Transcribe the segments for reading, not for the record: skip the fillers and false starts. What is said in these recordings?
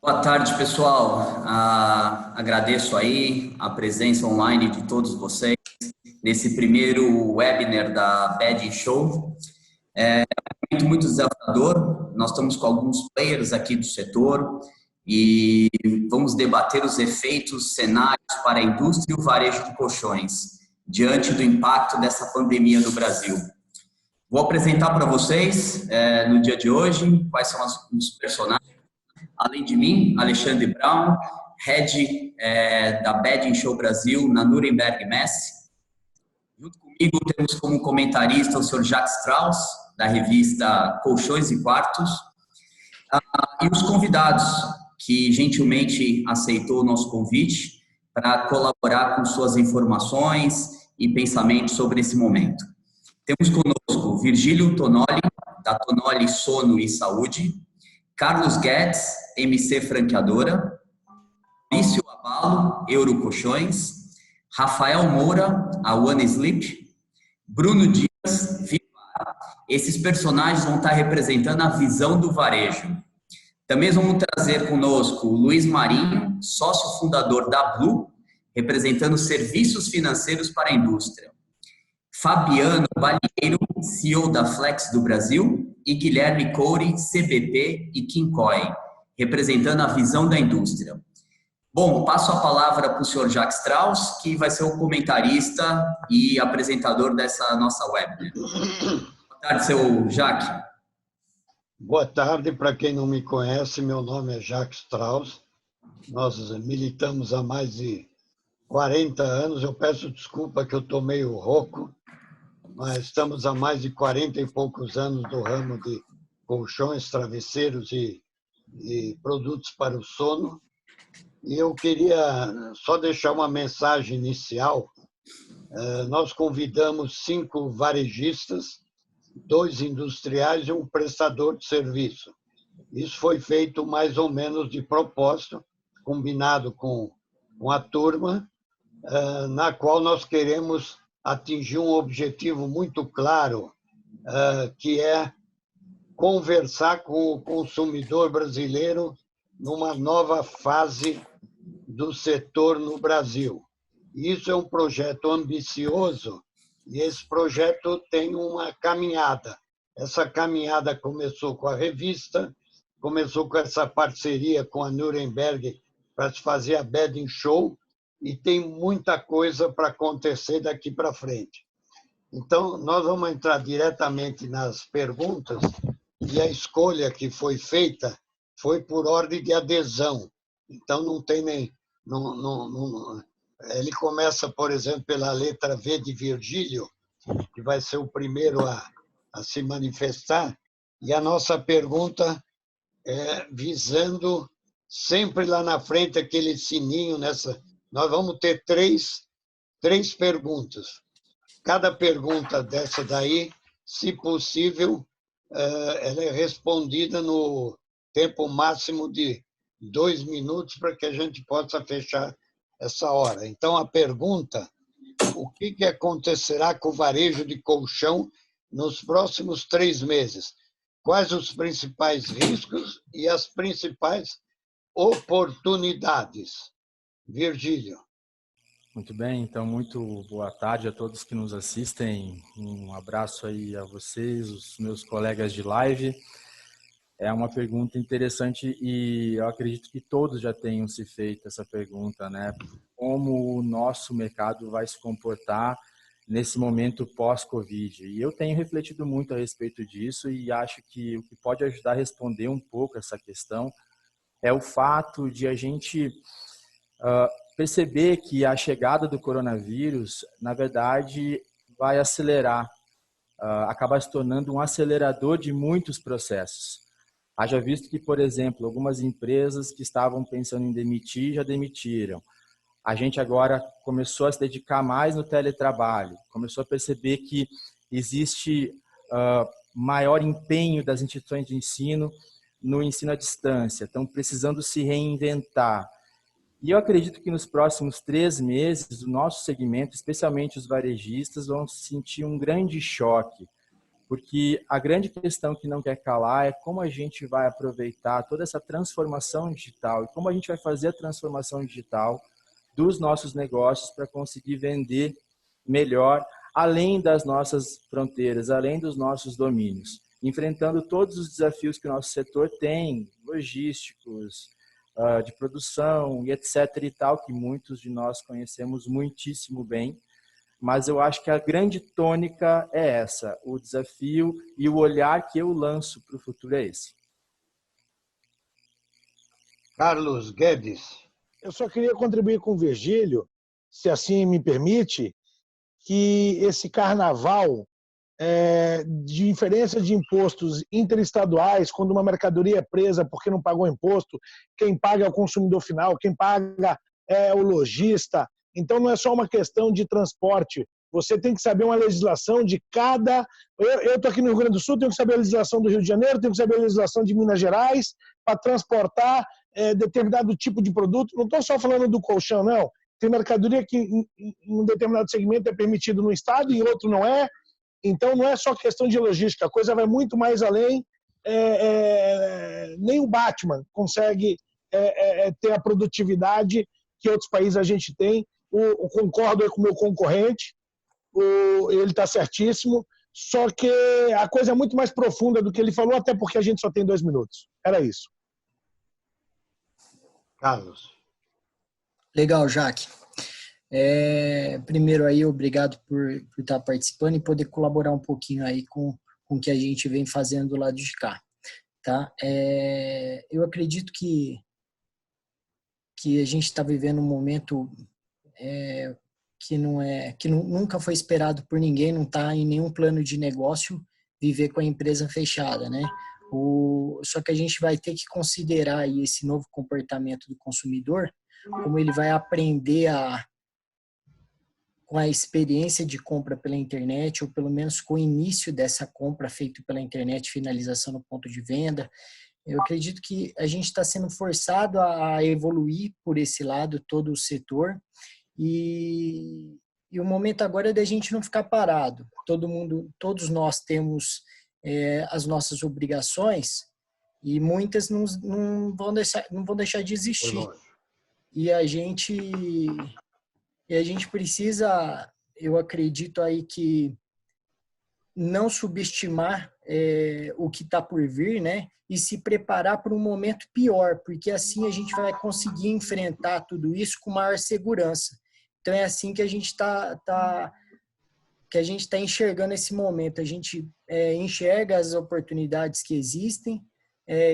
Boa tarde, pessoal. Agradeço aí a presença online de todos vocês nesse primeiro webinar da Bad Show. É muito desafiador. Nós estamos com alguns players aqui do setor e vamos debater os efeitos, cenários para a indústria e o varejo de colchões diante do impacto dessa pandemia no Brasil. Vou apresentar para vocês, no dia de hoje, quais são os personagens. Além de mim, Alexandre Brown, Head da Bad Show Brasil na Nuremberg Messe. Junto comigo temos como comentarista o Sr. Jacques Strauss, da revista Colchões e Quartos, e os convidados que gentilmente aceitou o nosso convite para colaborar com suas informações e pensamentos sobre esse momento. Temos conosco Virgílio Tonoli, da Tonoli Sono e Saúde, Carlos Guedes, MC Franqueadora, Maurício Abalo, Eurocolchões, Rafael Moura, a One Sleep, Bruno Dias, Vipar. Esses personagens vão estar representando a visão do varejo. Também vamos trazer conosco o Luiz Marinho, sócio fundador da Blue, representando serviços financeiros para a indústria. Fabiano Balieiro, CEO da Flex do Brasil, e Guilherme Couri, CBP e Kinkoi, representando a visão da indústria. Bom, passo a palavra para o senhor Jacques Strauss, que vai ser o comentarista e apresentador dessa nossa web. Boa tarde, seu Jacques. Boa tarde, para quem não me conhece, meu nome é Jacques Strauss. Nós militamos há mais de 40 anos. Eu peço desculpa que eu estou meio rouco, mas estamos há mais de 40 e poucos anos do ramo de colchões, travesseiros e produtos para o sono. E eu queria só deixar uma mensagem inicial. Nós convidamos 5 varejistas, 2 industriais e um prestador de serviço. Isso foi feito mais ou menos de propósito, combinado com a turma, na qual nós queremos atingir um objetivo muito claro, que é conversar com o consumidor brasileiro numa nova fase do setor no Brasil. Isso é um projeto ambicioso e esse projeto tem uma caminhada. Essa caminhada começou com a revista, começou com essa parceria com a Nuremberg para se fazer a Bad Show e tem muita coisa para acontecer daqui para frente. Então, nós vamos entrar diretamente nas perguntas e a escolha que foi feita foi por ordem de adesão. Então, não tem nem... Ele começa, por exemplo, pela letra V de Virgílio, que vai ser o primeiro a se manifestar, e a nossa pergunta é visando sempre lá na frente aquele sininho. Nós vamos ter três perguntas. Cada pergunta dessa daí, se possível, ela é respondida no tempo máximo de 2 minutos para que a gente possa fechar essa hora. Então, a pergunta: o que acontecerá com o varejo de colchão nos próximos 3 meses? Quais os principais riscos e as principais oportunidades? Virgílio. Muito bem, então, muito boa tarde a todos que nos assistem. Um abraço aí a vocês, os meus colegas de live. É uma pergunta interessante e eu acredito que todos já tenham se feito essa pergunta, né? Como o nosso mercado vai se comportar nesse momento pós-Covid? E eu tenho refletido muito a respeito disso e acho que o que pode ajudar a responder um pouco essa questão é o fato de a gente perceber que a chegada do coronavírus, na verdade, vai acelerar, acaba se tornando um acelerador de muitos processos. Haja visto que, por exemplo, algumas empresas que estavam pensando em demitir, já demitiram. A gente agora começou a se dedicar mais no teletrabalho, começou a perceber que existe maior empenho das instituições de ensino no ensino à distância, estão precisando se reinventar. E eu acredito que nos próximos 3 meses, o nosso segmento, especialmente os varejistas, vão sentir um grande choque, porque a grande questão que não quer calar é como a gente vai aproveitar toda essa transformação digital e como a gente vai fazer a transformação digital dos nossos negócios para conseguir vender melhor, além das nossas fronteiras, além dos nossos domínios, enfrentando todos os desafios que o nosso setor tem, logísticos, de produção e etc. e tal, que muitos de nós conhecemos muitíssimo bem. Mas eu acho que a grande tônica é essa, o desafio e o olhar que eu lanço para o futuro é esse. Carlos Guedes. Eu só queria contribuir com o Virgílio, se assim me permite, que esse carnaval de diferença de impostos interestaduais, quando uma mercadoria é presa porque não pagou imposto, quem paga é o consumidor final, quem paga é o lojista. Então, não é só uma questão de transporte. Você tem que saber uma legislação de cada... Eu estou aqui no Rio Grande do Sul, tenho que saber a legislação do Rio de Janeiro, tenho que saber a legislação de Minas Gerais para transportar determinado tipo de produto. Não estou só falando do colchão, não. Tem mercadoria que em um determinado segmento é permitido no estado e outro não é. Então, não é só questão de logística. A coisa vai muito mais além. Nem o Batman consegue ter a produtividade que outros países a gente tem. Concordo com o meu concorrente, ele está certíssimo, só que a coisa é muito mais profunda do que ele falou, até porque a gente só tem 2 minutos. Era isso. Carlos. Legal, Jaque. Primeiro aí, obrigado por estar participando e poder colaborar um pouquinho aí com o que a gente vem fazendo do lado de cá. Tá? Eu acredito que a gente está vivendo um momento que nunca foi esperado por ninguém, não está em nenhum plano de negócio viver com a empresa fechada, né? Só que a gente vai ter que considerar aí esse novo comportamento do consumidor, como ele vai aprender com a experiência de compra pela internet, ou pelo menos com o início dessa compra feita pela internet, finalização no ponto de venda. Eu acredito que a gente está sendo forçado a evoluir por esse lado, todo o setor, e o momento agora é da gente não ficar parado. Todos nós temos as nossas obrigações e muitas não vão deixar de existir. E a gente precisa, eu acredito aí que não subestimar o que está por vir, né? E se preparar para um momento pior, porque assim a gente vai conseguir enfrentar tudo isso com maior segurança. Então é assim que a gente está enxergando esse momento. A gente enxerga as oportunidades que existem,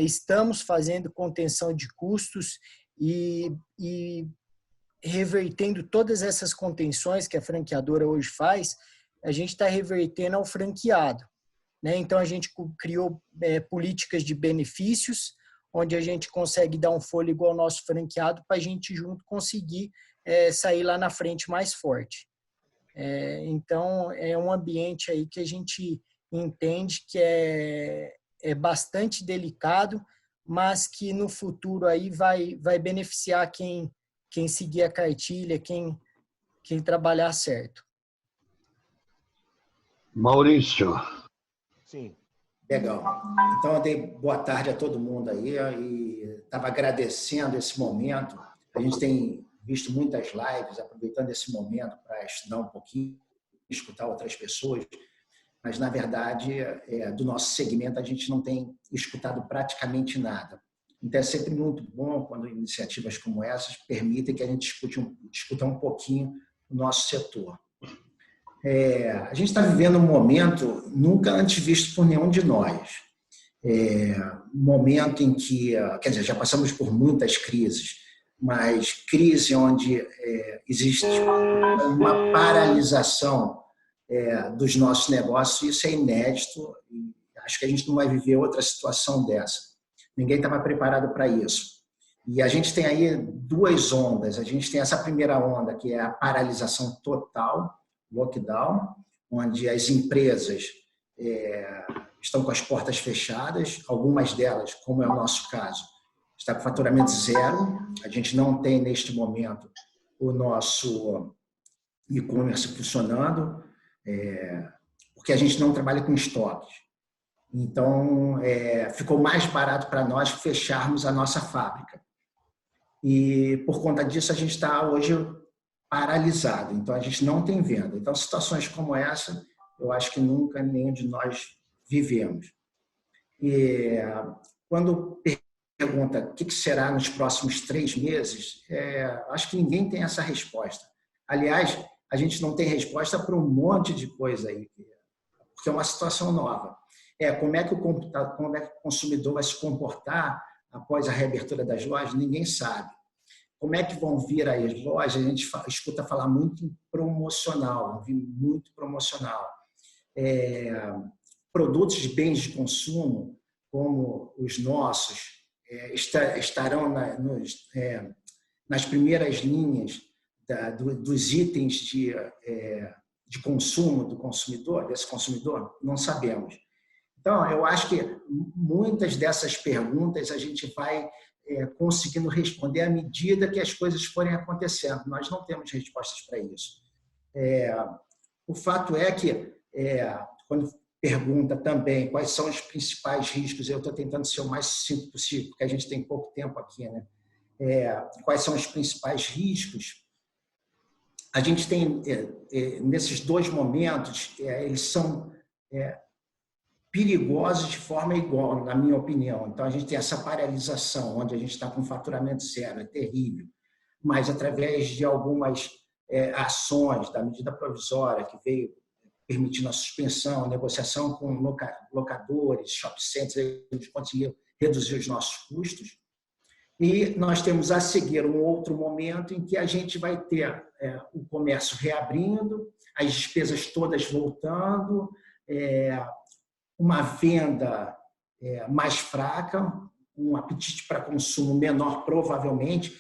estamos fazendo contenção de custos e revertendo todas essas contenções que a franqueadora hoje faz, a gente está revertendo ao franqueado. Né? Então, a gente criou políticas de benefícios, onde a gente consegue dar um fôlego ao nosso franqueado para a gente junto conseguir sair lá na frente mais forte. Então, é um ambiente aí que a gente entende que é bastante delicado, mas que no futuro aí vai beneficiar quem seguir a cartilha, quem trabalhar certo. Maurício. Sim. Legal. Então, eu dei boa tarde a todo mundo aí e estava agradecendo esse momento. A gente tem visto muitas lives, aproveitando esse momento para estudar um pouquinho, escutar outras pessoas, mas, na verdade, do nosso segmento, a gente não tem escutado praticamente nada. Então, é sempre muito bom quando iniciativas como essas permitem que a gente discuta um pouquinho o nosso setor. A gente está vivendo um momento nunca antes visto por nenhum de nós. Um momento em que, quer dizer, já passamos por muitas crises, mas crise onde existe uma paralisação dos nossos negócios, isso é inédito. E acho que a gente não vai viver outra situação dessa. Ninguém estava preparado para isso. E a gente tem aí 2 ondas. A gente tem essa primeira onda, que é a paralisação total, lockdown, onde as empresas estão com as portas fechadas, algumas delas, como é o nosso caso, está com faturamento zero. A gente não tem, neste momento, o nosso e-commerce funcionando. porque a gente não trabalha com estoques. Então, ficou mais barato para nós fecharmos a nossa fábrica. E, por conta disso, a gente está hoje paralisado. Então, a gente não tem venda. Então, situações como essa, eu acho que nunca nenhum de nós vivemos. E quando pergunta o que será nos próximos 3 meses, acho que ninguém tem essa resposta. Aliás, a gente não tem resposta para um monte de coisa aí, porque é uma situação nova. Como é que o consumidor vai se comportar após a reabertura das lojas? Ninguém sabe. Como é que vão vir as lojas? A gente escuta falar muito em promocional, muito promocional. Produtos de bens de consumo, como os nossos, estarão nas primeiras linhas dos itens de consumo do consumidor, desse consumidor? Não sabemos. Então, eu acho que muitas dessas perguntas a gente vai conseguindo responder à medida que as coisas forem acontecendo. Nós não temos respostas para isso. O fato é que, quando pergunta também quais são os principais riscos, eu estou tentando ser o mais sucinto possível, porque a gente tem pouco tempo aqui, né? Quais são os principais riscos? A gente tem, nesses 2 momentos, eles são perigosos de forma igual, na minha opinião. Então, a gente tem essa paralisação, onde a gente está com faturamento zero, é terrível, mas através de algumas ações da medida provisória, que veio permitindo a suspensão, a negociação com locadores, shopping centers, a gente conseguiu reduzir os nossos custos. E nós temos a seguir um outro momento em que a gente vai ter o comércio reabrindo, as despesas todas voltando, uma venda mais fraca, um apetite para consumo menor, provavelmente.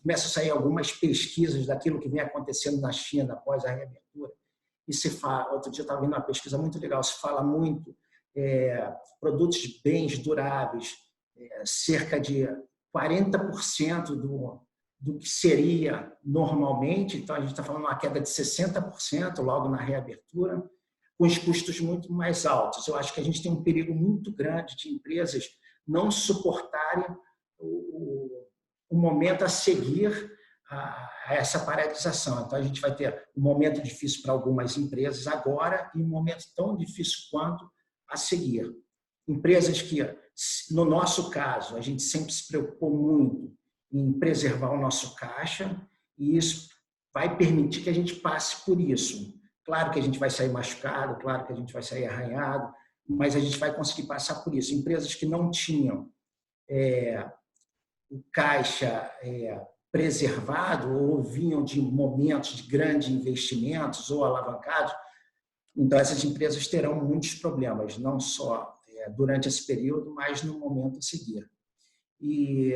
Começa a sair algumas pesquisas daquilo que vem acontecendo na China após a reabertura. E se fala, outro dia eu estava vendo uma pesquisa muito legal, se fala muito produtos de bens duráveis, cerca de 40% do que seria normalmente. Então, a gente está falando de uma queda de 60% logo na reabertura, com os custos muito mais altos. Eu acho que a gente tem um perigo muito grande de empresas não suportarem o momento a seguir a essa paralisação. Então, a gente vai ter um momento difícil para algumas empresas agora e um momento tão difícil quanto a seguir. Empresas que, no nosso caso, a gente sempre se preocupou muito em preservar o nosso caixa, e isso vai permitir que a gente passe por isso. Claro que a gente vai sair machucado, claro que a gente vai sair arranhado, mas a gente vai conseguir passar por isso. Empresas que não tinham o caixa preservado ou vinham de momentos de grandes investimentos ou alavancados, então essas empresas terão muitos problemas, não só durante esse período, mas no momento a seguir. E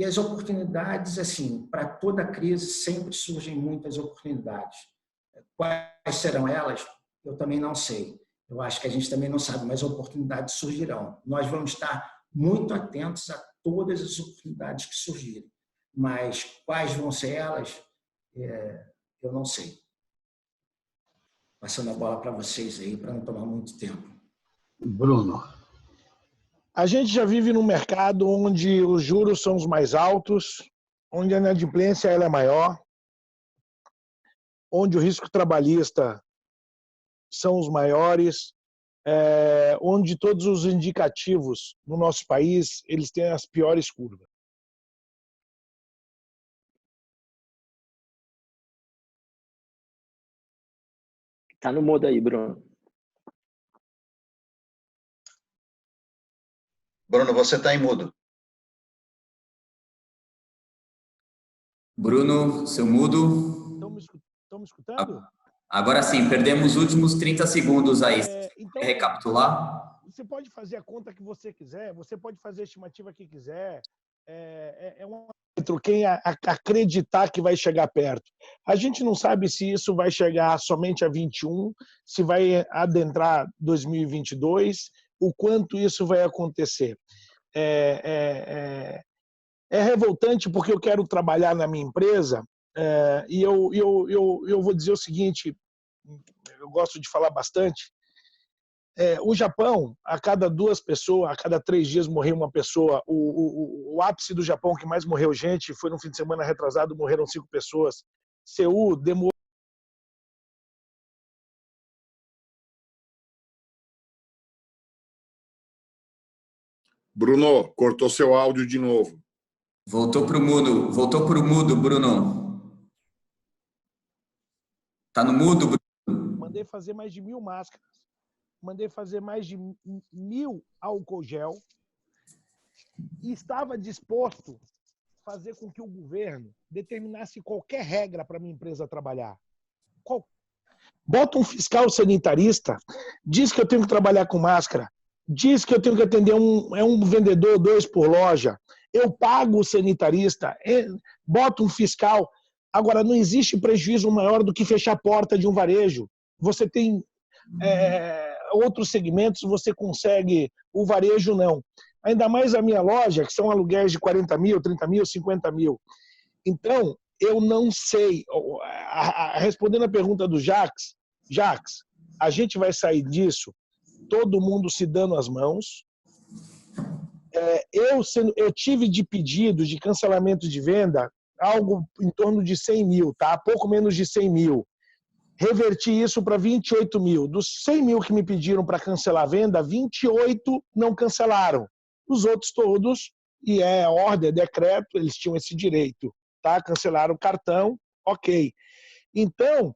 as oportunidades, assim, para toda crise sempre surgem muitas oportunidades. Quais serão elas? Eu também não sei. Eu acho que a gente também não sabe, mas oportunidades surgirão. Nós vamos estar muito atentos a todas as oportunidades que surgirem. Mas quais vão ser elas, eu não sei. Passando a bola para vocês aí, para não tomar muito tempo. Bruno. A gente já vive num mercado onde os juros são os mais altos, onde a inadimplência ela é maior, onde o risco trabalhista são os maiores, onde todos os indicativos no nosso país eles têm as piores curvas. Tá no mudo aí, Bruno. Bruno, você está em mudo. Bruno, seu mudo. Estão me escutando? Agora sim, perdemos os últimos 30 segundos aí. Então, Quer recapitular? Você pode fazer a conta que você quiser, você pode fazer a estimativa que quiser. Quem acreditar que vai chegar perto. A gente não sabe se isso vai chegar somente a 21, se vai adentrar 2022, o quanto isso vai acontecer. É revoltante porque eu quero trabalhar na minha empresa e eu vou dizer o seguinte, eu gosto de falar bastante. O Japão, a cada 2 pessoas, a cada 3 dias morreu uma pessoa. O ápice do Japão que mais morreu gente foi no fim de semana retrasado, morreram 5 pessoas. Seul demorou. Bruno, cortou seu áudio de novo. Voltou para o mudo, Bruno. Tá no mudo, Bruno? Mandei fazer mais de 1.000 máscaras. Mandei fazer mais de 1.000 álcool gel. E estava disposto a fazer com que o governo determinasse qualquer regra para a minha empresa trabalhar. Bota um fiscal sanitarista, diz que eu tenho que trabalhar com máscara, diz que eu tenho que atender um vendedor, 2 por loja, eu pago o sanitarista, bota um fiscal. Agora, não existe prejuízo maior do que fechar a porta de um varejo. Você tem outros segmentos, você consegue, o varejo não. Ainda mais a minha loja, que são aluguéis de 40 mil, 30 mil, 50 mil. Então, eu não sei. Respondendo a pergunta do Jacques, a gente vai sair disso, todo mundo se dando as mãos. Eu tive de pedido de cancelamento de venda algo em torno de 100 mil, tá? Pouco menos de 100 mil. Reverti isso para 28 mil. Dos 100 mil que me pediram para cancelar a venda, 28 não cancelaram. Os outros todos, e ordem, decreto, eles tinham esse direito, tá? Cancelaram o cartão, ok. Então,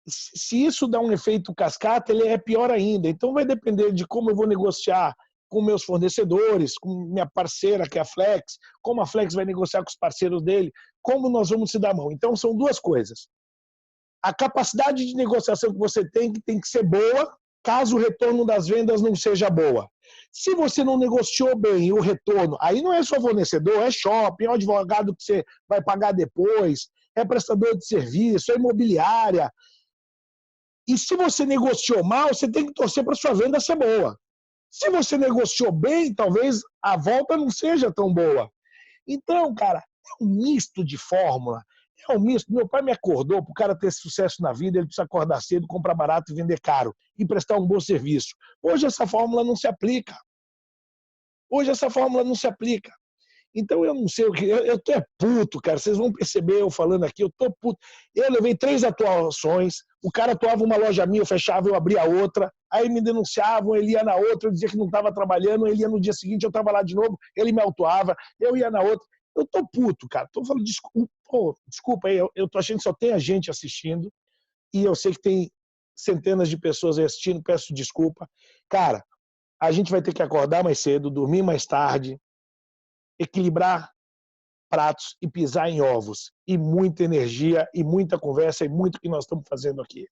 se isso dá um efeito cascata, ele é pior ainda. Então, vai depender de como eu vou negociar com meus fornecedores, com minha parceira, que é a Flex, como a Flex vai negociar com os parceiros dele, como nós vamos se dar mão. Então, são 2 coisas. A capacidade de negociação que você tem que ser boa, caso o retorno das vendas não seja boa. Se você não negociou bem o retorno, aí não é só fornecedor, é shopping, é um advogado que você vai pagar depois, é prestador de serviço, é imobiliária. E se você negociou mal, você tem que torcer para sua venda ser boa. Se você negociou bem, talvez a volta não seja tão boa. Então, cara, é um misto de fórmula. É um misto. Meu pai me acordou, para o cara ter sucesso na vida, ele precisa acordar cedo, comprar barato e vender caro. E prestar um bom serviço. Hoje essa fórmula não se aplica. Então eu não sei o que. Eu tô puto, cara. Vocês vão perceber eu falando aqui, eu tô puto. Eu levei 3 atuações, o cara atuava uma loja minha, eu fechava, eu abria outra, aí me denunciavam, ele ia na outra, eu dizia que não estava trabalhando, ele ia no dia seguinte, eu estava lá de novo, ele me autuava, eu ia na outra. Eu tô puto, cara. Tô falando, desculpa aí, eu tô achando que só tem a gente assistindo, e eu sei que tem centenas de pessoas assistindo, peço desculpa. Cara, a gente vai ter que acordar mais cedo, dormir mais tarde, equilibrar pratos e pisar em ovos. E muita energia, e muita conversa, e muito que nós estamos fazendo aqui.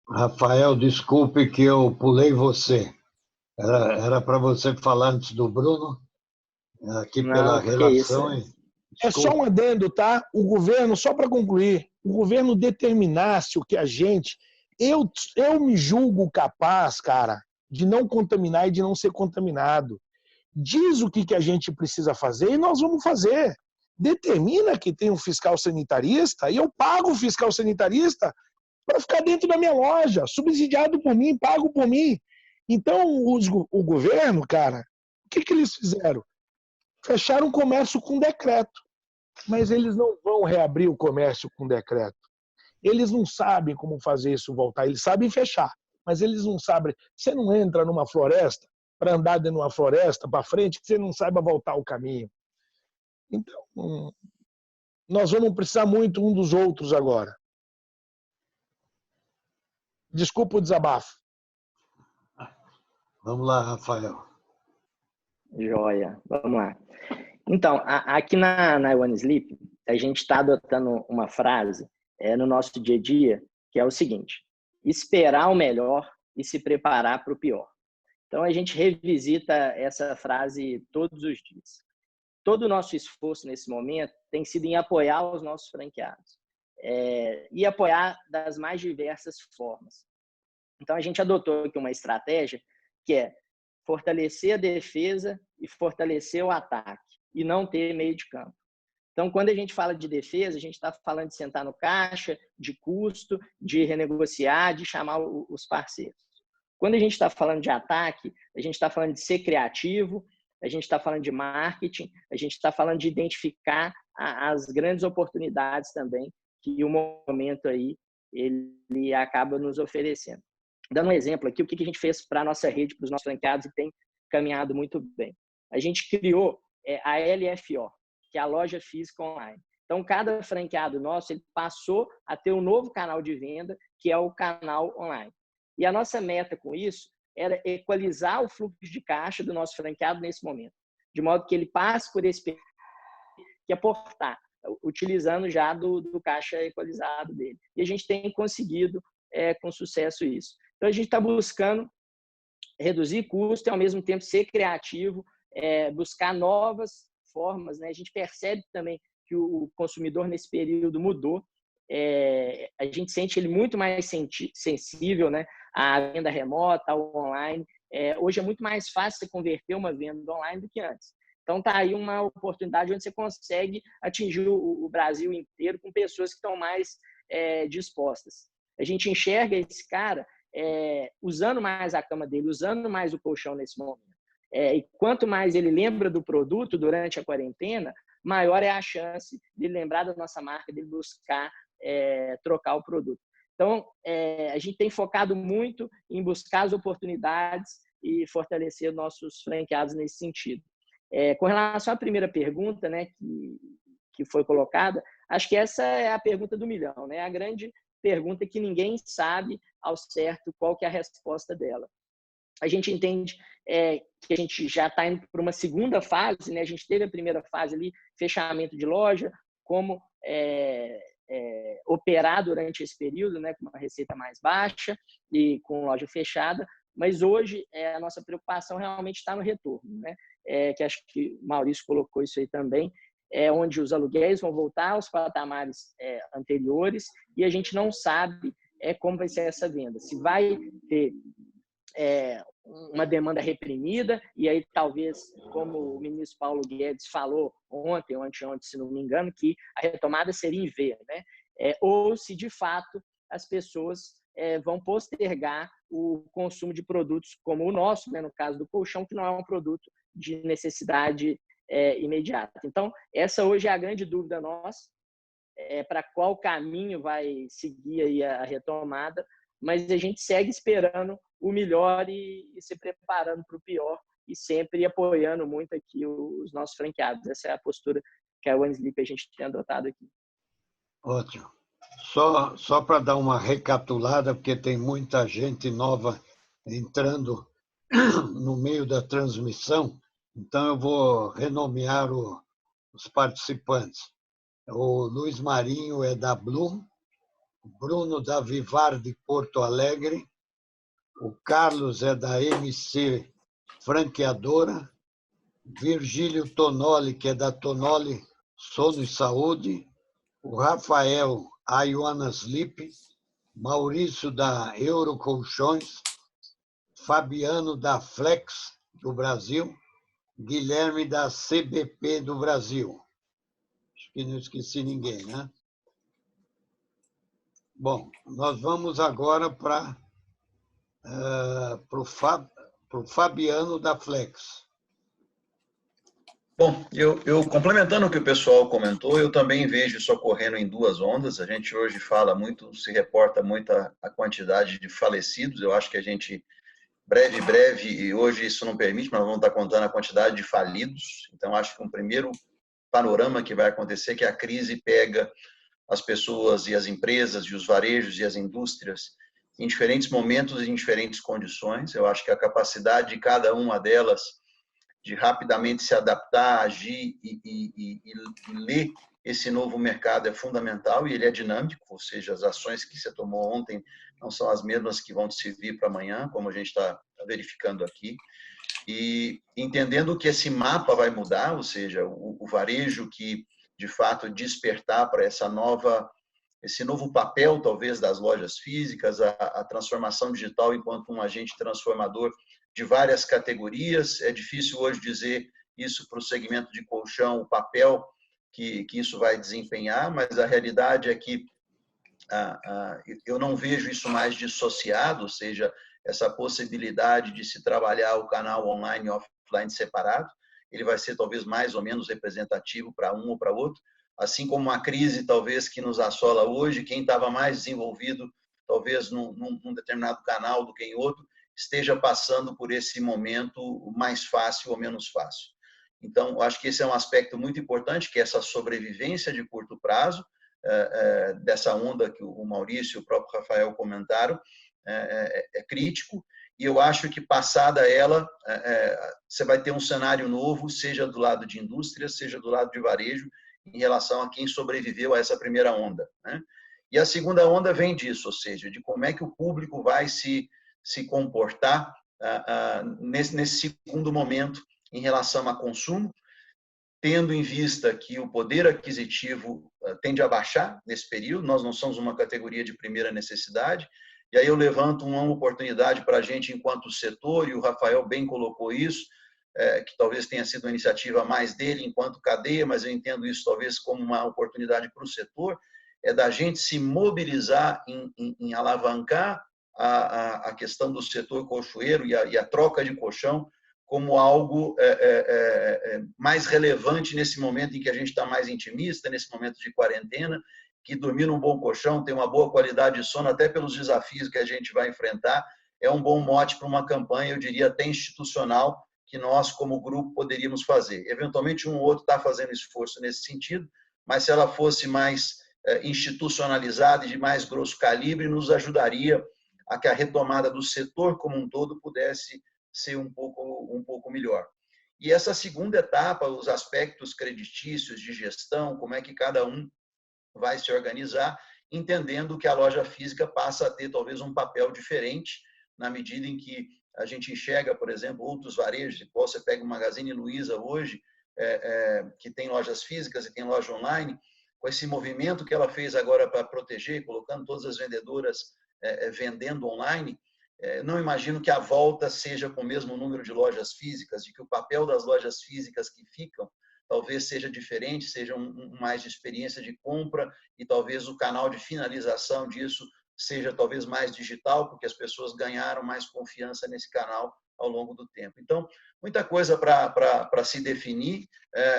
Rafael, desculpe que eu pulei você. Era para você falar antes do Bruno, aqui pela relação. É só um adendo, tá? O governo, só para concluir, o governo determinasse o que a gente... Eu me julgo capaz, cara, de não contaminar e de não ser contaminado. Diz o que a gente precisa fazer e nós vamos fazer. Determina que tem um fiscal sanitarista e eu pago o fiscal sanitarista para ficar dentro da minha loja, subsidiado por mim, pago por mim. Então, o governo, cara, o que eles fizeram? Fecharam o comércio com decreto. Mas eles não vão reabrir o comércio com decreto. Eles não sabem como fazer isso voltar. Eles sabem fechar, mas eles não sabem. Você não entra numa floresta para andar dentro de uma floresta para frente que você não saiba voltar o caminho. Então, nós vamos precisar muito um dos outros agora. Desculpa o desabafo. Vamos lá, Rafael. Joia, vamos lá. Então, aqui na One Sleep, a gente está adotando uma frase no nosso dia a dia, que é o seguinte: esperar o melhor e se preparar para o pior. Então, a gente revisita essa frase todos os dias. Todo o nosso esforço nesse momento tem sido em apoiar os nossos franqueados e apoiar das mais diversas formas. Então, a gente adotou aqui uma estratégia que é fortalecer a defesa e fortalecer o ataque e não ter meio de campo. Então, quando a gente fala de defesa, a gente está falando de sentar no caixa, de custo, de renegociar, de chamar os parceiros. Quando a gente está falando de ataque, a gente está falando de ser criativo, a gente está falando de marketing, a gente está falando de identificar as grandes oportunidades também que o momento aí ele acaba nos oferecendo. Dando um exemplo aqui, o que a gente fez para a nossa rede, para os nossos franqueados, e tem caminhado muito bem. A gente criou a LFO, que é a loja física online. Então, cada franqueado nosso ele passou a ter um novo canal de venda, que é o canal online. E a nossa meta com isso era equalizar o fluxo de caixa do nosso franqueado nesse momento, de modo que ele passe por esse período que aportar, utilizando já do caixa equalizado dele. E a gente tem conseguido com sucesso isso. Então, a gente está buscando reduzir custo e, ao mesmo tempo, ser criativo, buscar novas formas, né? A gente percebe também que o consumidor, nesse período, mudou. A gente sente ele muito mais sensível, né, à venda remota, ao online. Hoje é muito mais fácil você converter uma venda online do que antes. Então, está aí uma oportunidade onde você consegue atingir o Brasil inteiro com pessoas que estão mais dispostas. A gente enxerga esse cara usando mais a cama dele, usando mais o colchão nesse momento. E quanto mais ele lembra do produto durante a quarentena, maior é a chance de lembrar da nossa marca, de buscar trocar o produto. Então, a gente tem focado muito em buscar as oportunidades e fortalecer nossos franqueados nesse sentido. Com relação à primeira pergunta, né, que foi colocada, acho que essa é a pergunta do milhão, né? A grande pergunta que ninguém sabe ao certo qual que é a resposta dela. A gente entende que a gente já está indo para uma segunda fase, né? A gente teve a primeira fase ali, fechamento de loja, como operar durante esse período, né, com uma receita mais baixa e com loja fechada, mas hoje a nossa preocupação realmente está no retorno, né? Que acho que o Maurício colocou isso aí também, onde os aluguéis vão voltar aos patamares anteriores e a gente não sabe como vai ser essa venda. Se vai ter uma demanda reprimida, e aí talvez, como o ministro Paulo Guedes falou ontem ou anteontem, se não me engano, que a retomada seria em V, né? Ou se, de fato, as pessoas vão postergar o consumo de produtos como o nosso, né? No caso do colchão, que não é um produto de necessidade imediata. Então, essa hoje é a grande dúvida nossa, para qual caminho vai seguir aí a retomada, mas a gente segue esperando o melhor e se preparando para o pior e sempre apoiando muito aqui os nossos franqueados. Essa é a postura que a One Sleep a gente tem adotado aqui. Ótimo. Só para dar uma recapitulada, porque tem muita gente nova entrando no meio da transmissão, então eu vou renomear os participantes. O Luiz Marinho é da Blum, o Bruno da Vivar de Porto Alegre, o Carlos é da MC Franqueadora, Virgílio Tonoli, que é da Tonoli Sono e Saúde, o Rafael Ayuana Sleep, Maurício da Eurocolchões, Fabiano da Flex do Brasil, Guilherme da CBP do Brasil. Acho que não esqueci ninguém, né? Bom, nós vamos agora para o Fabiano da Flex. Bom, eu complementando o que o pessoal comentou, eu também vejo isso ocorrendo em duas ondas. A gente hoje fala muito, se reporta muito a quantidade de falecidos. Eu acho que a gente, breve, e hoje isso não permite, mas vamos estar contando a quantidade de falidos. Então, acho que um primeiro panorama que vai acontecer é que a crise pega as pessoas e as empresas e os varejos e as indústrias em diferentes momentos e em diferentes condições. Eu acho que a capacidade de cada uma delas de rapidamente se adaptar, agir e ler esse novo mercado é fundamental e ele é dinâmico, ou seja, as ações que você tomou ontem não são as mesmas que vão te servir para amanhã, como a gente está verificando aqui. E entendendo que esse mapa vai mudar, ou seja, o varejo que, de fato, despertar para esse novo papel, talvez, das lojas físicas, a transformação digital enquanto um agente transformador de várias categorias. É difícil hoje dizer isso para o segmento de colchão, o papel que isso vai desempenhar, mas a realidade é que eu não vejo isso mais dissociado, ou seja, essa possibilidade de se trabalhar o canal online e offline separado. Ele vai ser talvez mais ou menos representativo para um ou para outro, assim como uma crise talvez que nos assola hoje, quem estava mais desenvolvido talvez num determinado canal do que em outro, esteja passando por esse momento mais fácil ou menos fácil. Então, eu acho que esse é um aspecto muito importante, que é essa sobrevivência de curto prazo, dessa onda que o Maurício e o próprio Rafael comentaram, é crítico, e eu acho que passada ela, você vai ter um cenário novo, seja do lado de indústria, seja do lado de varejo, em relação a quem sobreviveu a essa primeira onda, né? E a segunda onda vem disso, ou seja, de como é que o público vai se comportar nesse segundo momento em relação a consumo, tendo em vista que o poder aquisitivo tende a baixar nesse período. Nós não somos uma categoria de primeira necessidade, e aí eu levanto uma oportunidade para a gente enquanto setor, e o Rafael bem colocou isso, que talvez tenha sido uma iniciativa mais dele enquanto cadeia, mas eu entendo isso talvez como uma oportunidade para o setor, é da gente se mobilizar em alavancar a questão do setor colchoeiro e a troca de colchão como algo mais relevante nesse momento em que a gente está mais intimista, nesse momento de quarentena, que dormir num bom colchão, ter uma boa qualidade de sono, até pelos desafios que a gente vai enfrentar, é um bom mote para uma campanha, eu diria até institucional, que nós, como grupo, poderíamos fazer. Eventualmente, um ou outro está fazendo esforço nesse sentido, mas se ela fosse mais institucionalizada e de mais grosso calibre, nos ajudaria a que a retomada do setor como um todo pudesse ser um pouco melhor. E essa segunda etapa, os aspectos creditícios de gestão, como é que cada um vai se organizar, entendendo que a loja física passa a ter talvez um papel diferente, na medida em que a gente enxerga, por exemplo, outros varejos, igual você pega o Magazine Luiza hoje, que tem lojas físicas e tem loja online, com esse movimento que ela fez agora para proteger, colocando todas as vendedoras vendendo online, não imagino que a volta seja com o mesmo número de lojas físicas, de que o papel das lojas físicas que ficam talvez seja diferente, seja mais de experiência de compra, e talvez o canal de finalização disso seja talvez mais digital, porque as pessoas ganharam mais confiança nesse canal ao longo do tempo. Então, muita coisa para se definir.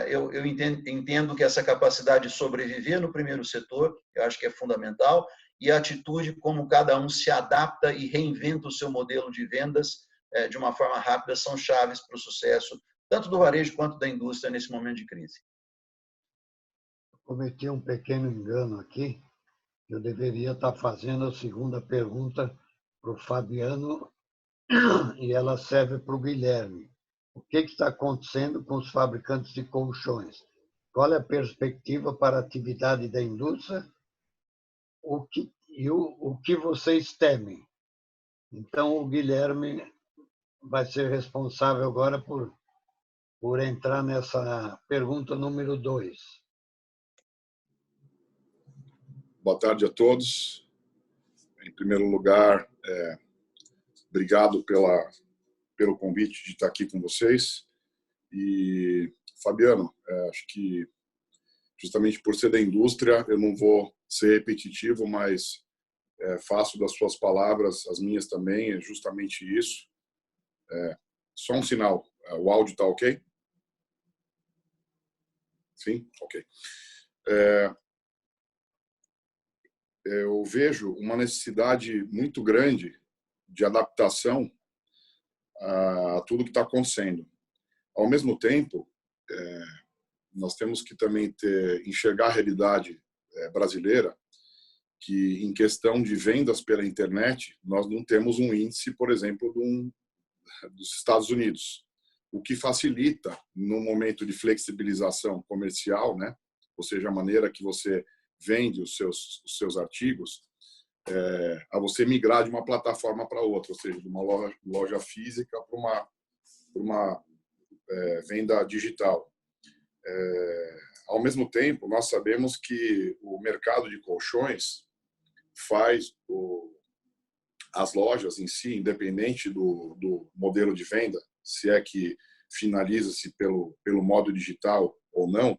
Eu entendo que essa capacidade de sobreviver no primeiro setor, eu acho que é fundamental, e a atitude como cada um se adapta e reinventa o seu modelo de vendas de uma forma rápida são chaves para o sucesso, tanto do varejo quanto da indústria nesse momento de crise. Cometi um pequeno engano aqui. Eu deveria estar fazendo a segunda pergunta para o Fabiano e ela serve para o Guilherme. O que está acontecendo com os fabricantes de colchões? Qual é a perspectiva para a atividade da indústria? O que vocês temem? Então, o Guilherme vai ser responsável agora por entrar nessa pergunta número 2. Boa tarde a todos. Em primeiro lugar, obrigado pelo convite de estar aqui com vocês. E, Fabiano, acho que justamente por ser da indústria, eu não vou ser repetitivo, mas faço das suas palavras as minhas também, é justamente isso. Só um sinal, o áudio está ok? Sim? Ok. Eu vejo uma necessidade muito grande de adaptação a tudo que está acontecendo. Ao mesmo tempo, nós temos que também enxergar a realidade brasileira, que em questão de vendas pela internet, nós não temos um índice, por exemplo, dos Estados Unidos, o que facilita, no momento de flexibilização comercial, né? Ou seja, a maneira que você vende os seus artigos, a você migrar de uma plataforma para outra, ou seja, de uma loja física para uma venda digital. Ao mesmo tempo, nós sabemos que o mercado de colchões faz as lojas em si, independente do modelo de venda, se é que finaliza-se pelo modo digital ou não,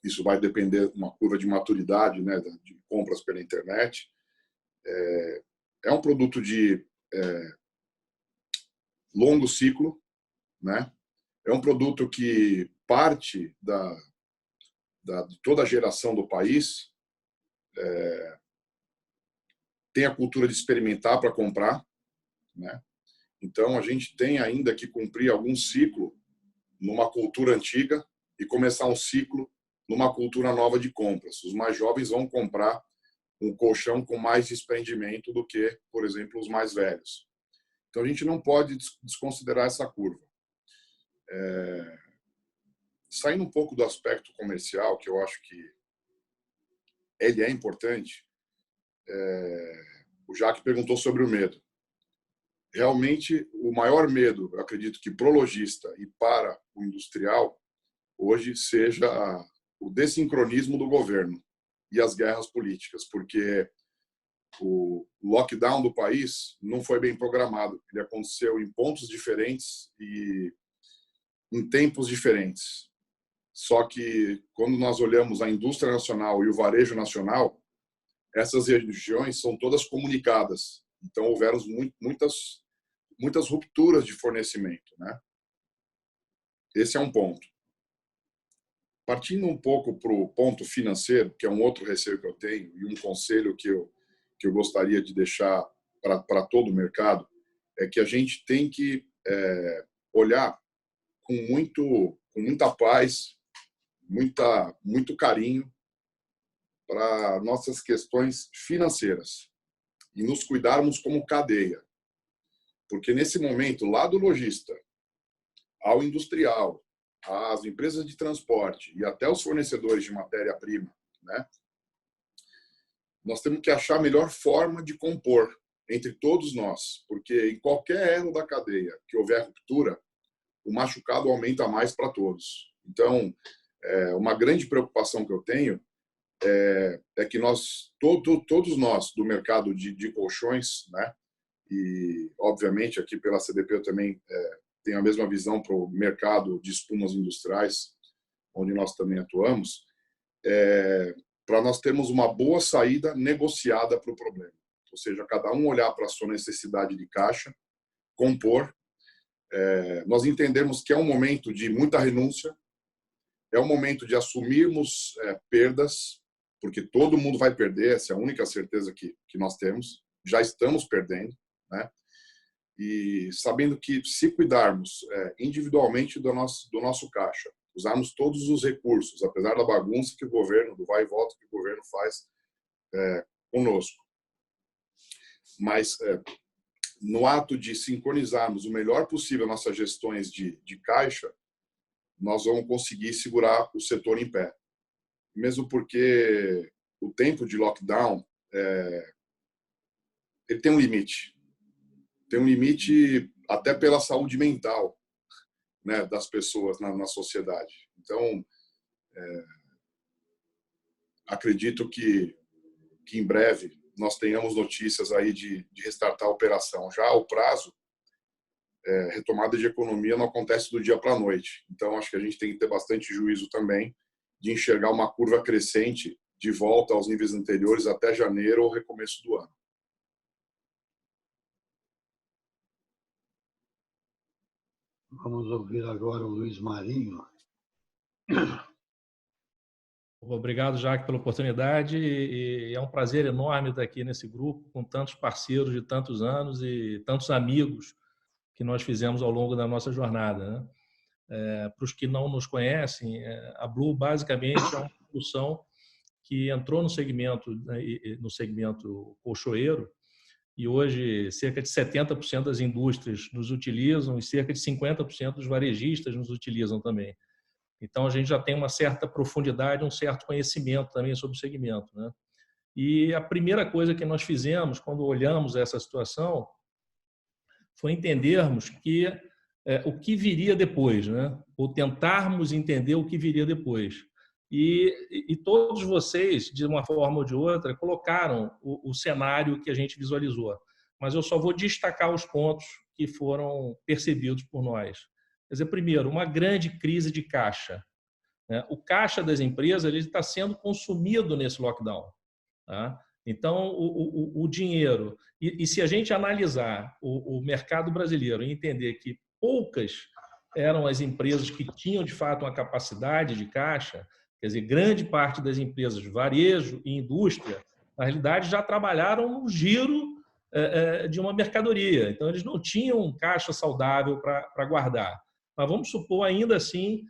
Isso vai depender de uma curva de maturidade, né, de compras pela internet. É um produto de longo ciclo, né? É um produto que parte de toda a geração do país tem a cultura de experimentar para comprar, né? Então, a gente tem ainda que cumprir algum ciclo numa cultura antiga e começar um ciclo numa cultura nova de compras. Os mais jovens vão comprar um colchão com mais desprendimento do que, por exemplo, os mais velhos. Então, a gente não pode desconsiderar essa curva. Saindo um pouco do aspecto comercial, que eu acho que ele é importante, o Jacques perguntou sobre o medo. Realmente, o maior medo, eu acredito que para o lojista e para o industrial, hoje seja o desincronismo do governo e as guerras políticas, porque o lockdown do país não foi bem programado. Ele aconteceu em pontos diferentes e em tempos diferentes. Só que, quando nós olhamos a indústria nacional e o varejo nacional, essas regiões são todas comunicadas. Então, houveram muitas rupturas de fornecimento, né? Esse é um ponto. Partindo um pouco para o ponto financeiro, que é um outro receio que eu tenho, e um conselho que eu gostaria de deixar para todo o mercado, é que a gente tem que olhar com muita paz, muito carinho para nossas questões financeiras e nos cuidarmos como cadeia. Porque nesse momento, lá do lojista ao industrial, às empresas de transporte e até os fornecedores de matéria-prima, né, nós temos que achar a melhor forma de compor entre todos nós, porque em qualquer elo da cadeia que houver ruptura, o machucado aumenta mais para todos. Então, uma grande preocupação que eu tenho é que todos nós do mercado de colchões, né, e obviamente aqui pela CDP eu também tenho a mesma visão para o mercado de espumas industriais, onde nós também atuamos, para nós termos uma boa saída negociada para o problema. Ou seja, cada um olhar para a sua necessidade de caixa, compor, nós entendemos que é um momento de muita renúncia, é um momento de assumirmos perdas, porque todo mundo vai perder, essa é a única certeza que nós temos, já estamos perdendo, né? E sabendo que se cuidarmos individualmente do nosso caixa, usarmos todos os recursos, apesar da bagunça que o governo, do vai e volta que o governo faz conosco, mas no ato de sincronizarmos o melhor possível nossas gestões de caixa, nós vamos conseguir segurar o setor em pé. Mesmo porque o tempo de lockdown ele tem um limite. Tem um limite até pela saúde mental, né, das pessoas na sociedade. Então, acredito que em breve nós tenhamos notícias aí de restartar a operação. Já o prazo, retomada de economia não acontece do dia para a noite. Então, acho que a gente tem que ter bastante juízo também de enxergar uma curva crescente de volta aos níveis anteriores até janeiro ou recomeço do ano. Vamos ouvir agora o Luiz Marinho. Obrigado, Jacques, pela oportunidade. E é um prazer enorme estar aqui nesse grupo, com tantos parceiros de tantos anos e tantos amigos que nós fizemos ao longo da nossa jornada, né? Para os que não nos conhecem, a Blue basicamente é uma solução que entrou no segmento colchoeiro, e hoje cerca de 70% das indústrias nos utilizam e cerca de 50% dos varejistas nos utilizam também. Então, a gente já tem uma certa profundidade, um certo conhecimento também sobre o segmento, né? E a primeira coisa que nós fizemos quando olhamos essa situação foi entendermos que o que viria depois, né? Ou tentarmos entender o que viria depois. E todos vocês, de uma forma ou de outra, colocaram o cenário que a gente visualizou. Mas eu só vou destacar os pontos que foram percebidos por nós. Quer dizer, primeiro, uma grande crise de caixa. né? O caixa das empresas ele está sendo consumido nesse lockdown. Tá? Então, o dinheiro... E se a gente analisar o mercado brasileiro e entender que poucas eram as empresas que tinham, de fato, uma capacidade de caixa, quer dizer, grande parte das empresas, varejo e indústria, na realidade, já trabalharam no giro de uma mercadoria. Então, eles não tinham um caixa saudável para guardar. Mas vamos supor, ainda assim,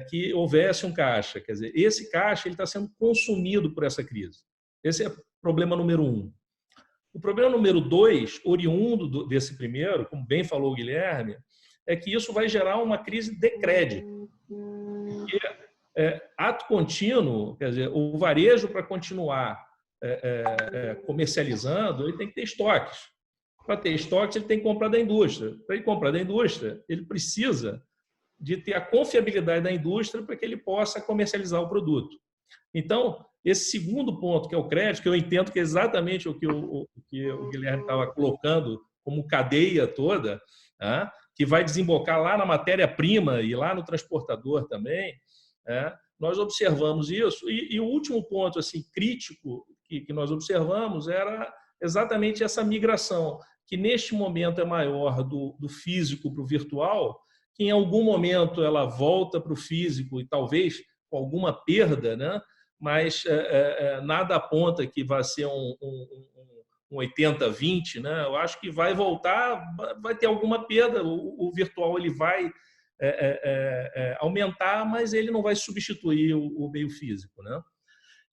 que houvesse um caixa. Quer dizer, esse caixa está sendo consumido por essa crise. Esse é o problema número 1. O problema número 2, oriundo desse primeiro, como bem falou o Guilherme, é que isso vai gerar uma crise de crédito. Porque, ato contínuo, quer dizer, o varejo, para continuar comercializando, ele tem que ter estoques. Para ter estoques, ele tem que comprar da indústria. Para ele comprar da indústria, ele precisa de ter a confiabilidade da indústria para que ele possa comercializar o produto. Então, esse segundo ponto, que é o crédito, que eu entendo que é exatamente o que o Guilherme estava colocando como cadeia toda, tá? Que vai desembocar lá na matéria-prima e lá no transportador também, nós observamos isso. E o último ponto assim, crítico que nós observamos era exatamente essa migração, que neste momento é maior do físico para o virtual, que em algum momento ela volta para o físico e talvez com alguma perda, né? Mas nada aponta que vai ser um 80-20, né? Eu acho que vai voltar, vai ter alguma perda, o virtual ele vai aumentar, mas ele não vai substituir o meio físico, né?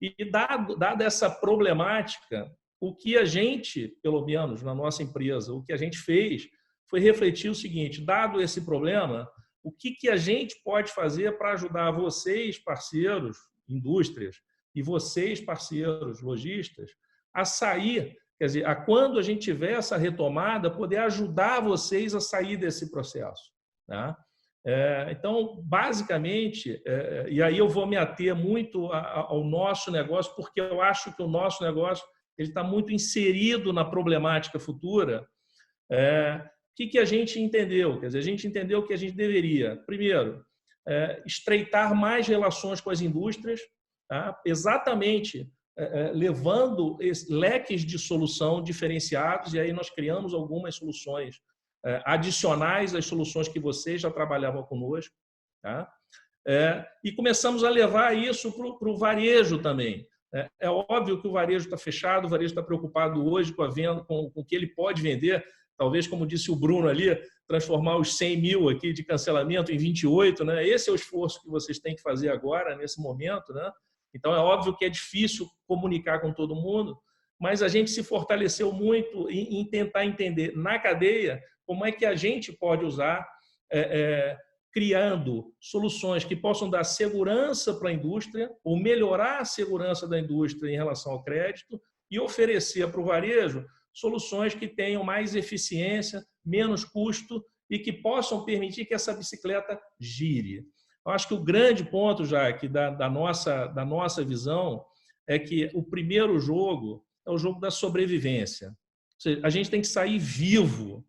E dada essa problemática, o que a gente, pelo menos na nossa empresa, o que a gente fez foi refletir o seguinte: dado esse problema, o que a gente pode fazer para ajudar vocês, parceiros, indústrias, e vocês, parceiros, lojistas, a sair, quer dizer, a quando a gente tiver essa retomada, poder ajudar vocês a sair desse processo, tá? Então, basicamente, e aí eu vou me ater muito ao nosso negócio, porque eu acho que o nosso negócio ele está muito inserido na problemática futura. O que a gente entendeu? Quer dizer, a gente entendeu que a gente deveria, primeiro, estreitar mais relações com as indústrias, tá? Exatamente levando leques de solução diferenciados, e aí nós criamos algumas soluções adicionais às soluções que vocês já trabalhavam conosco, tá? E começamos a levar isso para o varejo também. É óbvio que o varejo está fechado, o varejo está preocupado hoje com a venda, com o que ele pode vender. Talvez, como disse o Bruno ali, transformar os 100 mil aqui de cancelamento em 28, né? Esse é o esforço que vocês têm que fazer agora, nesse momento, né? Então, é óbvio que é difícil comunicar com todo mundo, mas a gente se fortaleceu muito em tentar entender na cadeia como é que a gente pode usar, criando soluções que possam dar segurança para a indústria ou melhorar a segurança da indústria em relação ao crédito e oferecer para o varejo soluções que tenham mais eficiência, menos custo e que possam permitir que essa bicicleta gire. Eu acho que o grande ponto, Jaque, da nossa visão é que o primeiro jogo é o jogo da sobrevivência. Ou seja, a gente tem que sair vivo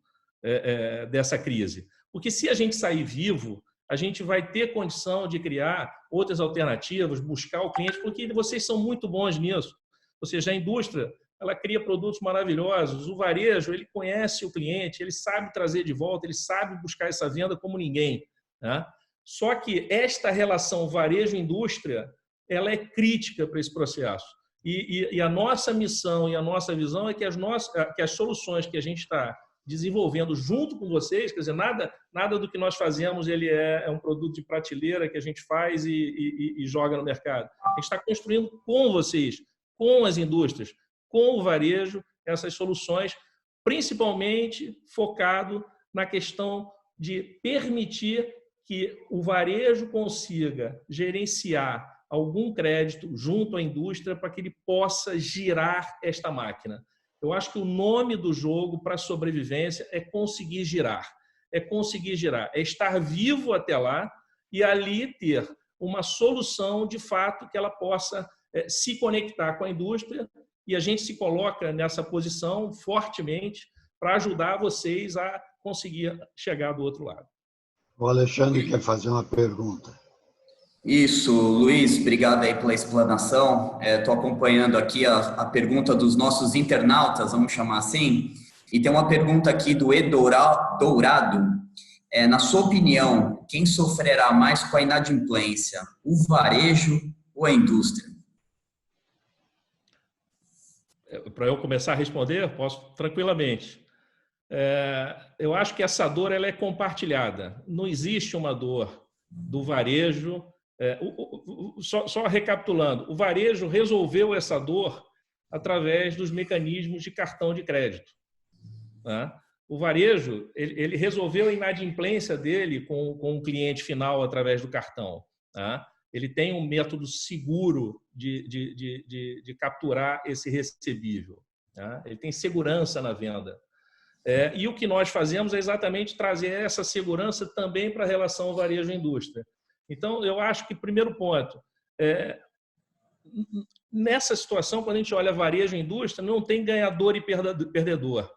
dessa crise. Porque se a gente sair vivo, a gente vai ter condição de criar outras alternativas, buscar o cliente, porque vocês são muito bons nisso. Ou seja, a indústria ela cria produtos maravilhosos, o varejo ele conhece o cliente, ele sabe trazer de volta, ele sabe buscar essa venda como ninguém, né? Só que esta relação varejo-indústria ela é crítica para esse processo. E a nossa missão e a nossa visão é que as soluções que a gente está desenvolvendo junto com vocês, quer dizer, nada do que nós fazemos ele é um produto de prateleira que a gente faz e joga no mercado. A gente está construindo com vocês, com as indústrias, com o varejo, essas soluções, principalmente focado na questão de permitir que o varejo consiga gerenciar algum crédito junto à indústria para que ele possa girar esta máquina. Eu acho que o nome do jogo para a sobrevivência é conseguir girar. É estar vivo até lá e ali ter uma solução, de fato, que ela possa se conectar com a indústria, e a gente se coloca nessa posição fortemente para ajudar vocês a conseguir chegar do outro lado. O Alexandre quer fazer uma pergunta. Isso, Luiz, obrigado aí pela explanação. Estou acompanhando aqui a pergunta dos nossos internautas, vamos chamar assim, e tem uma pergunta aqui do Dourado. Na sua opinião, quem sofrerá mais com a inadimplência, o varejo ou a indústria? Para eu começar a responder, posso tranquilamente. Eu acho que essa dor ela é compartilhada. Não existe uma dor do varejo. Só recapitulando, o varejo resolveu essa dor através dos mecanismos de cartão de crédito. Né? O varejo ele resolveu a inadimplência dele com o cliente final através do cartão. Né? Ele tem um método seguro de capturar esse recebível. Né? Ele tem segurança na venda. E o que nós fazemos é exatamente trazer essa segurança também para a relação varejo-indústria. Então, eu acho que, primeiro ponto, nessa situação, quando a gente olha varejo e indústria, não tem ganhador e perdedor.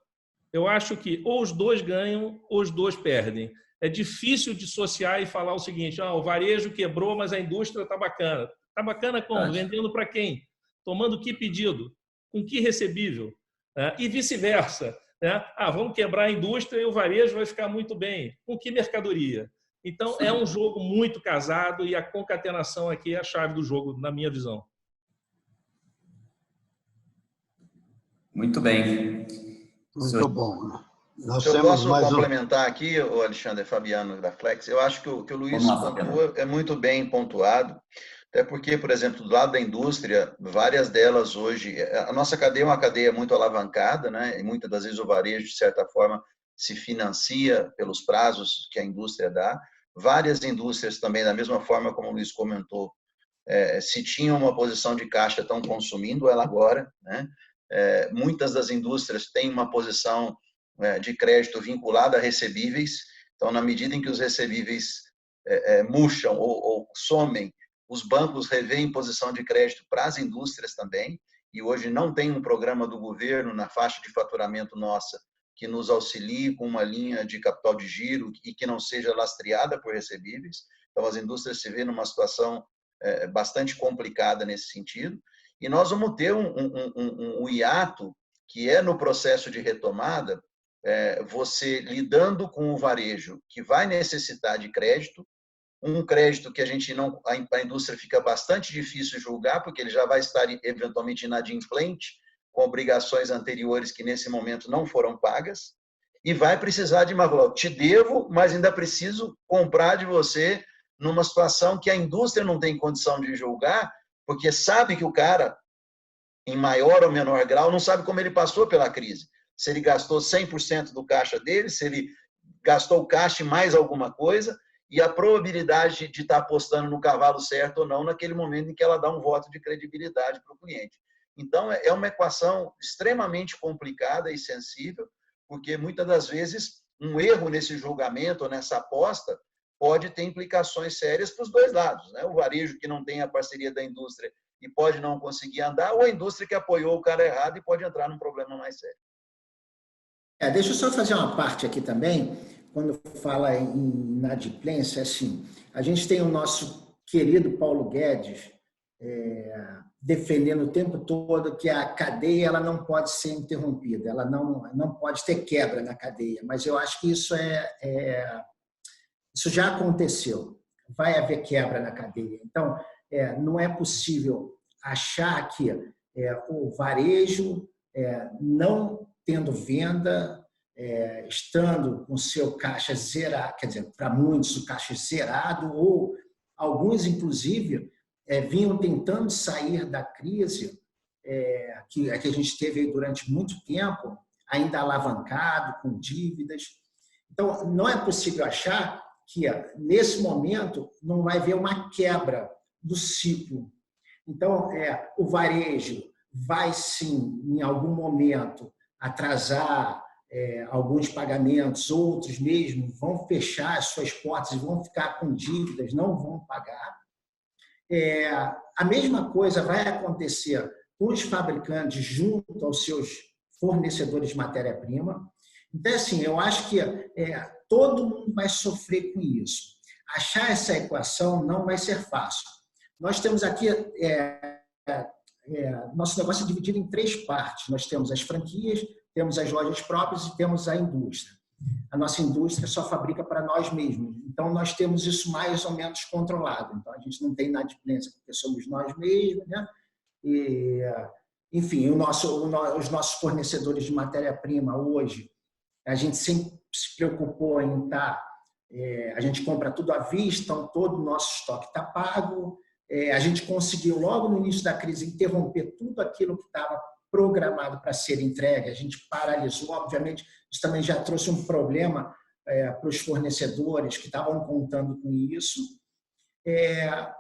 Eu acho que ou os dois ganham ou os dois perdem. É difícil dissociar e falar o seguinte, o varejo quebrou, mas a indústria está bacana. Está bacana como? Vendendo para quem? Tomando que pedido? Com que recebível? E vice-versa. Vamos quebrar a indústria e o varejo vai ficar muito bem. Com que mercadoria? Então, é um jogo muito casado e a concatenação aqui é a chave do jogo, na minha visão. Muito bem. Muito bom. Se eu posso complementar aqui, o Alexandre Fabiano da Flex, eu acho que o Luiz pontuou é muito bem pontuado, até porque, por exemplo, do lado da indústria, várias delas hoje, a nossa cadeia é uma cadeia muito alavancada, né? E muitas das vezes o varejo, de certa forma, se financia pelos prazos que a indústria dá. Várias indústrias também, da mesma forma como o Luiz comentou, se tinham uma posição de caixa, estão consumindo ela agora. Né? Muitas das indústrias têm uma posição de crédito vinculada a recebíveis. Então, na medida em que os recebíveis murcham ou somem, os bancos revêem posição de crédito para as indústrias também. E hoje não tem um programa do governo na faixa de faturamento nossa que nos auxilie com uma linha de capital de giro e que não seja lastreada por recebíveis. Então, as indústrias se vêem numa situação bastante complicada nesse sentido. E nós vamos ter um hiato que é no processo de retomada, você lidando com o varejo que vai necessitar de crédito, um crédito que a indústria fica bastante difícil julgar, porque ele já vai estar eventualmente inadimplente, com obrigações anteriores que nesse momento não foram pagas, e vai precisar de uma te devo, mas ainda preciso comprar de você numa situação que a indústria não tem condição de julgar, porque sabe que o cara, em maior ou menor grau, não sabe como ele passou pela crise. Se ele gastou 100% do caixa dele, se ele gastou o caixa e mais alguma coisa, e a probabilidade de estar apostando no cavalo certo ou não naquele momento em que ela dá um voto de credibilidade para o cliente. Então, é uma equação extremamente complicada e sensível, porque muitas das vezes um erro nesse julgamento ou nessa aposta pode ter implicações sérias para os dois lados. Né? O varejo que não tem a parceria da indústria e pode não conseguir andar, ou a indústria que apoiou o cara errado e pode entrar num problema mais sério. Deixa eu só fazer uma parte aqui também. Quando fala em inadimplência, assim, a gente tem o nosso querido Paulo Guedes defendendo o tempo todo que a cadeia ela não pode ser interrompida, ela não pode ter quebra na cadeia, mas eu acho que isso isso já aconteceu, vai haver quebra na cadeia. Então, não é possível achar que o varejo não tendo venda, estando com seu caixa zerado, quer dizer, para muitos o caixa zerado, ou alguns, inclusive, vinham tentando sair da crise que a gente teve durante muito tempo, ainda alavancado, com dívidas. Então, não é possível achar que, nesse momento, não vai haver uma quebra do ciclo. Então, o varejo vai, sim, em algum momento, atrasar alguns pagamentos, outros mesmo vão fechar as suas portas e vão ficar com dívidas, não vão pagar. A mesma coisa vai acontecer com os fabricantes junto aos seus fornecedores de matéria-prima. Então, assim, eu acho que todo mundo vai sofrer com isso. achar essa equação não vai ser fácil. Nós temos aqui, nosso negócio é dividido em 3 partes. Nós temos as franquias, temos as lojas próprias e temos a indústria. A nossa indústria só fabrica para nós mesmos. Então, nós temos isso mais ou menos controlado. Então, a gente não tem inadimplência porque somos nós mesmos, né? E, enfim, os nossos fornecedores de matéria-prima hoje, a gente sempre se preocupou em estar... a gente compra tudo à vista, então todo o nosso estoque está pago. A gente conseguiu, logo no início da crise, interromper tudo aquilo que estava programado para ser entregue. A gente paralisou. Obviamente, isso também já trouxe um problema para os fornecedores que estavam contando com isso.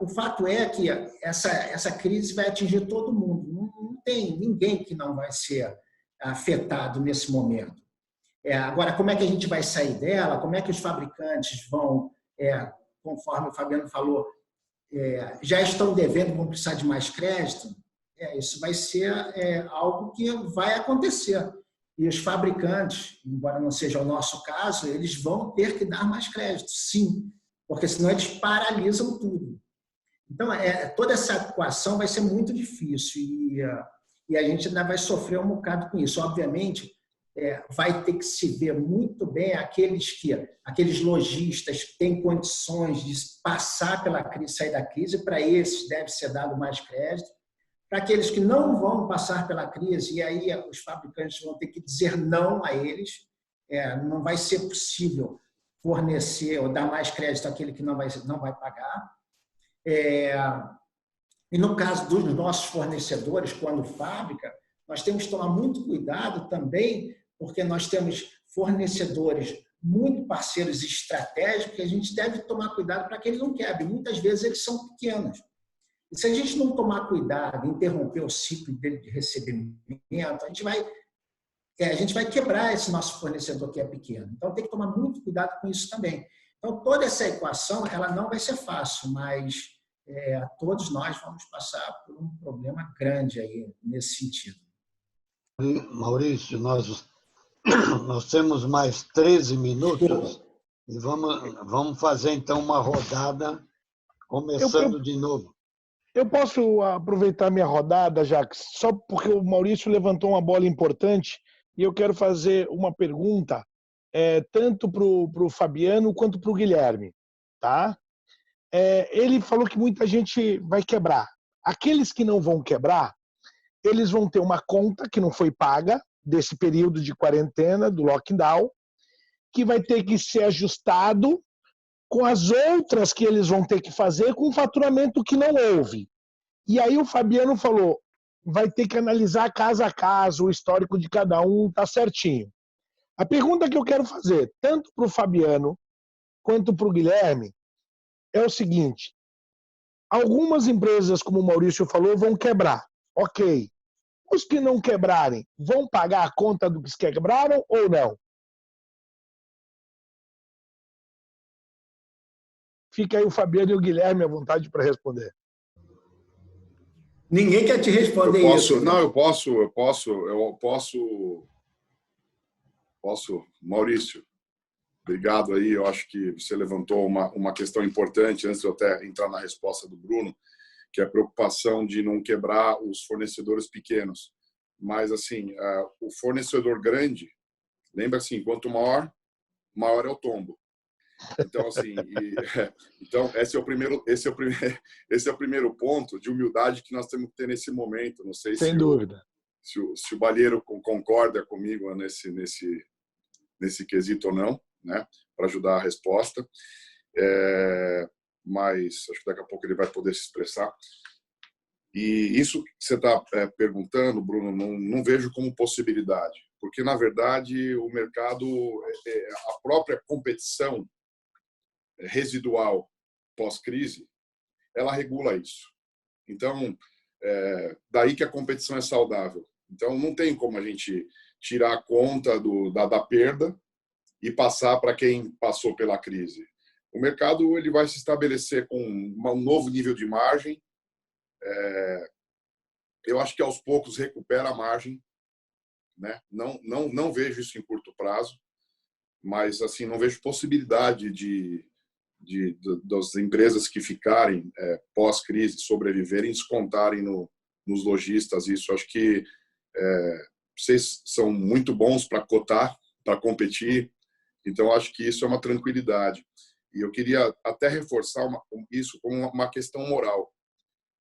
O fato é que essa crise vai atingir todo mundo. Não tem ninguém que não vai ser afetado nesse momento. Agora, como é que a gente vai sair dela? Como é que os fabricantes vão, conforme o Fabiano falou, já estão devendo, vão precisar de mais crédito? Isso vai ser algo que vai acontecer. E os fabricantes, embora não seja o nosso caso, eles vão ter que dar mais crédito, sim, porque senão eles paralisam tudo. Então, toda essa equação vai ser muito difícil e a gente ainda vai sofrer um bocado com isso. Obviamente, vai ter que se ver muito bem aqueles lojistas que têm condições de passar pela crise, sair da crise, para esses deve ser dado mais crédito. Para aqueles que não vão passar pela crise, e aí os fabricantes vão ter que dizer não a eles, não vai ser possível fornecer ou dar mais crédito àquele que não vai pagar. E no caso dos nossos fornecedores, quando fábrica, nós temos que tomar muito cuidado também, porque nós temos fornecedores muito parceiros estratégicos que a gente deve tomar cuidado para que eles não quebrem. Muitas vezes eles são pequenos. E se a gente não tomar cuidado, interromper o ciclo dele de recebimento, a gente vai quebrar esse nosso fornecedor que é pequeno. Então, tem que tomar muito cuidado com isso também. Então, toda essa equação ela não vai ser fácil, mas todos nós vamos passar por um problema grande aí nesse sentido. Maurício, nós temos mais 13 minutos e vamos fazer, então, uma rodada, começando de novo. Eu posso aproveitar minha rodada, Jacques, só porque o Maurício levantou uma bola importante e eu quero fazer uma pergunta tanto para o Fabiano quanto para o Guilherme. Tá? Ele falou que muita gente vai quebrar. Aqueles que não vão quebrar, eles vão ter uma conta que não foi paga desse período de quarentena, do lockdown, que vai ter que ser ajustado com as outras que eles vão ter que fazer com o faturamento que não houve. E aí o Fabiano falou, vai ter que analisar caso a caso, o histórico de cada um, tá certinho. A pergunta que eu quero fazer, tanto para o Fabiano quanto para o Guilherme, é o seguinte, algumas empresas, como o Maurício falou, vão quebrar. Ok. Os que não quebrarem, vão pagar a conta do que quebraram ou não? Fica aí o Fabiano e o Guilherme à vontade para responder. Ninguém quer te responder isso. Não, eu posso. Maurício, obrigado aí. Eu acho que você levantou uma questão importante, antes de eu até entrar na resposta do Bruno, que é a preocupação de não quebrar os fornecedores pequenos. Mas, assim, o fornecedor grande, lembra assim, quanto maior é o tombo. Então, assim, então esse é o primeiro ponto de humildade que nós temos que ter nesse momento. Não sei Sem dúvida. Se o Balheiro concorda comigo nesse quesito ou não, né, para ajudar a resposta. Mas acho que daqui a pouco ele vai poder se expressar. E isso que você está perguntando, Bruno, não vejo como possibilidade, porque, na verdade, o mercado, a própria competição residual pós-crise, ela regula isso. Então, daí que a competição é saudável. Então, não tem como a gente tirar a conta da perda e passar para quem passou pela crise. O mercado ele vai se estabelecer com um novo nível de margem. Eu acho que aos poucos recupera a margem, né? Não vejo isso em curto prazo, mas assim não vejo possibilidade de das empresas que ficarem pós-crise, sobreviverem, descontarem nos lojistas. Isso, acho que vocês são muito bons para cotar, para competir, então acho que isso é uma tranquilidade. E eu queria até reforçar isso como uma questão moral.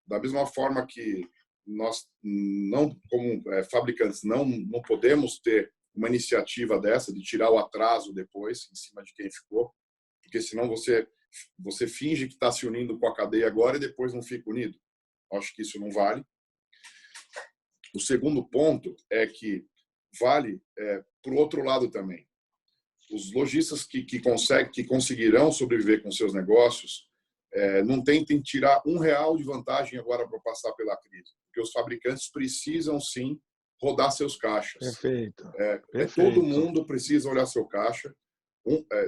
Da mesma forma que nós, não, como fabricantes, não podemos ter uma iniciativa dessa, de tirar o atraso depois, em cima de quem ficou, porque senão você finge que está se unindo com a cadeia agora e depois não fica unido. Acho que isso não vale. O segundo ponto é que vale para o outro lado também. Os lojistas que conseguirão sobreviver com seus negócios não tentem tirar R$1 de vantagem agora para passar pela crise, porque os fabricantes precisam sim rodar seus caixas. Perfeito. Todo mundo precisa olhar seu caixa.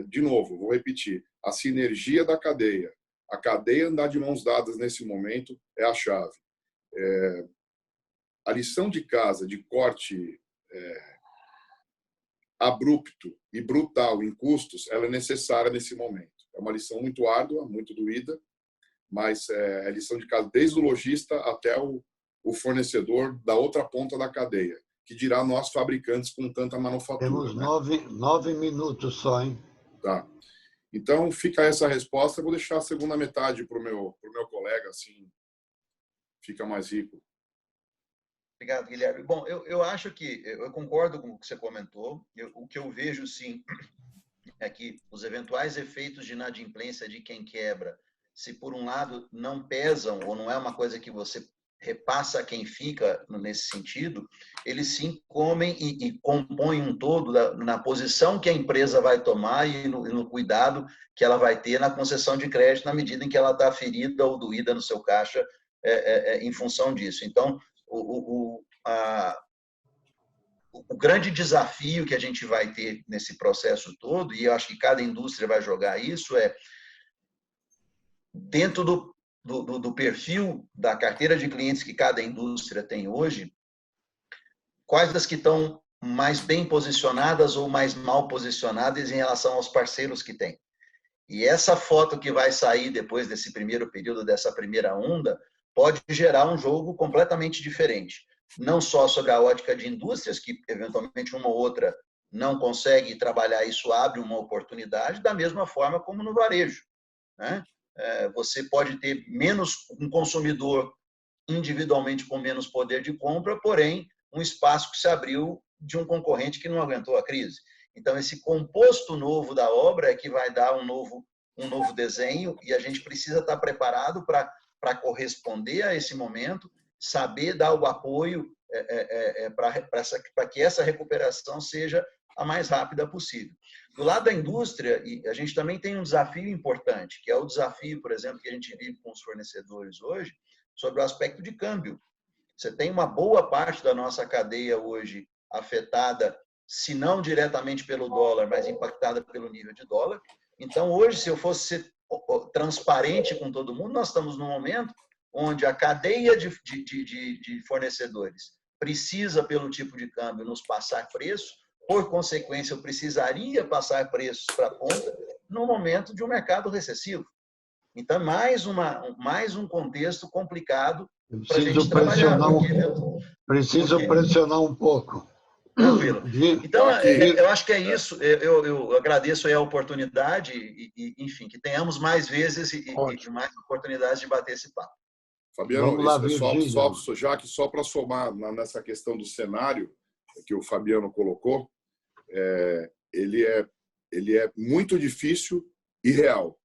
De novo, vou repetir, a sinergia da cadeia, a cadeia andar de mãos dadas nesse momento é a chave. A lição de casa de corte abrupto e brutal em custos, ela é necessária nesse momento. É uma lição muito árdua, muito doída, mas é lição de casa desde o lojista até o fornecedor da outra ponta da cadeia, que dirá nós fabricantes com tanta manufatura. Temos 9 minutos só, hein? Tá. Então, fica essa resposta. Eu vou deixar a segunda metade para o meu colega, assim fica mais rico. Obrigado, Guilherme. Bom, eu acho que eu concordo com o que você comentou. O que eu vejo, sim, é que os eventuais efeitos de inadimplência de quem quebra, se por um lado não pesam ou não é uma coisa que você repassa a quem fica nesse sentido, eles sim comem e compõem um todo na posição que a empresa vai tomar e no cuidado que ela vai ter na concessão de crédito na medida em que ela está ferida ou doída no seu caixa em função disso. Então, o grande desafio que a gente vai ter nesse processo todo, e eu acho que cada indústria vai jogar isso, dentro do perfil da carteira de clientes que cada indústria tem hoje, quais das que estão mais bem posicionadas ou mais mal posicionadas em relação aos parceiros que tem. E essa foto que vai sair depois desse primeiro período, dessa primeira onda, pode gerar um jogo completamente diferente. Não só sobre a ótica de indústrias, que eventualmente uma ou outra não consegue trabalhar, isso abre uma oportunidade, da mesma forma como no varejo, né? Você pode ter um consumidor individualmente com menos poder de compra, porém, um espaço que se abriu de um concorrente que não aguentou a crise. Então, esse composto novo da obra é que vai dar um novo desenho, e a gente precisa estar preparado para corresponder a esse momento, saber dar o apoio para que essa recuperação seja a mais rápida possível. Do lado da indústria, a gente também tem um desafio importante, que é o desafio, por exemplo, que a gente vive com os fornecedores hoje, sobre o aspecto de câmbio. Você tem uma boa parte da nossa cadeia hoje afetada, se não diretamente pelo dólar, mas impactada pelo nível de dólar. Então, hoje, se eu fosse ser transparente com todo mundo, nós estamos num momento onde a cadeia de fornecedores precisa, pelo tipo de câmbio, nos passar preço. Por consequência, eu precisaria passar preços para a ponta no momento de um mercado recessivo. Então, mais um contexto complicado para a gente trabalhar. Preciso pressionar um pouco. Tranquilo. Então, eu acho que é isso. Eu agradeço aí a oportunidade e, enfim, que tenhamos mais vezes e mais oportunidades de bater esse papo. Fabiano, só para somar nessa questão do cenário que o Fabiano colocou, ele é muito difícil e real.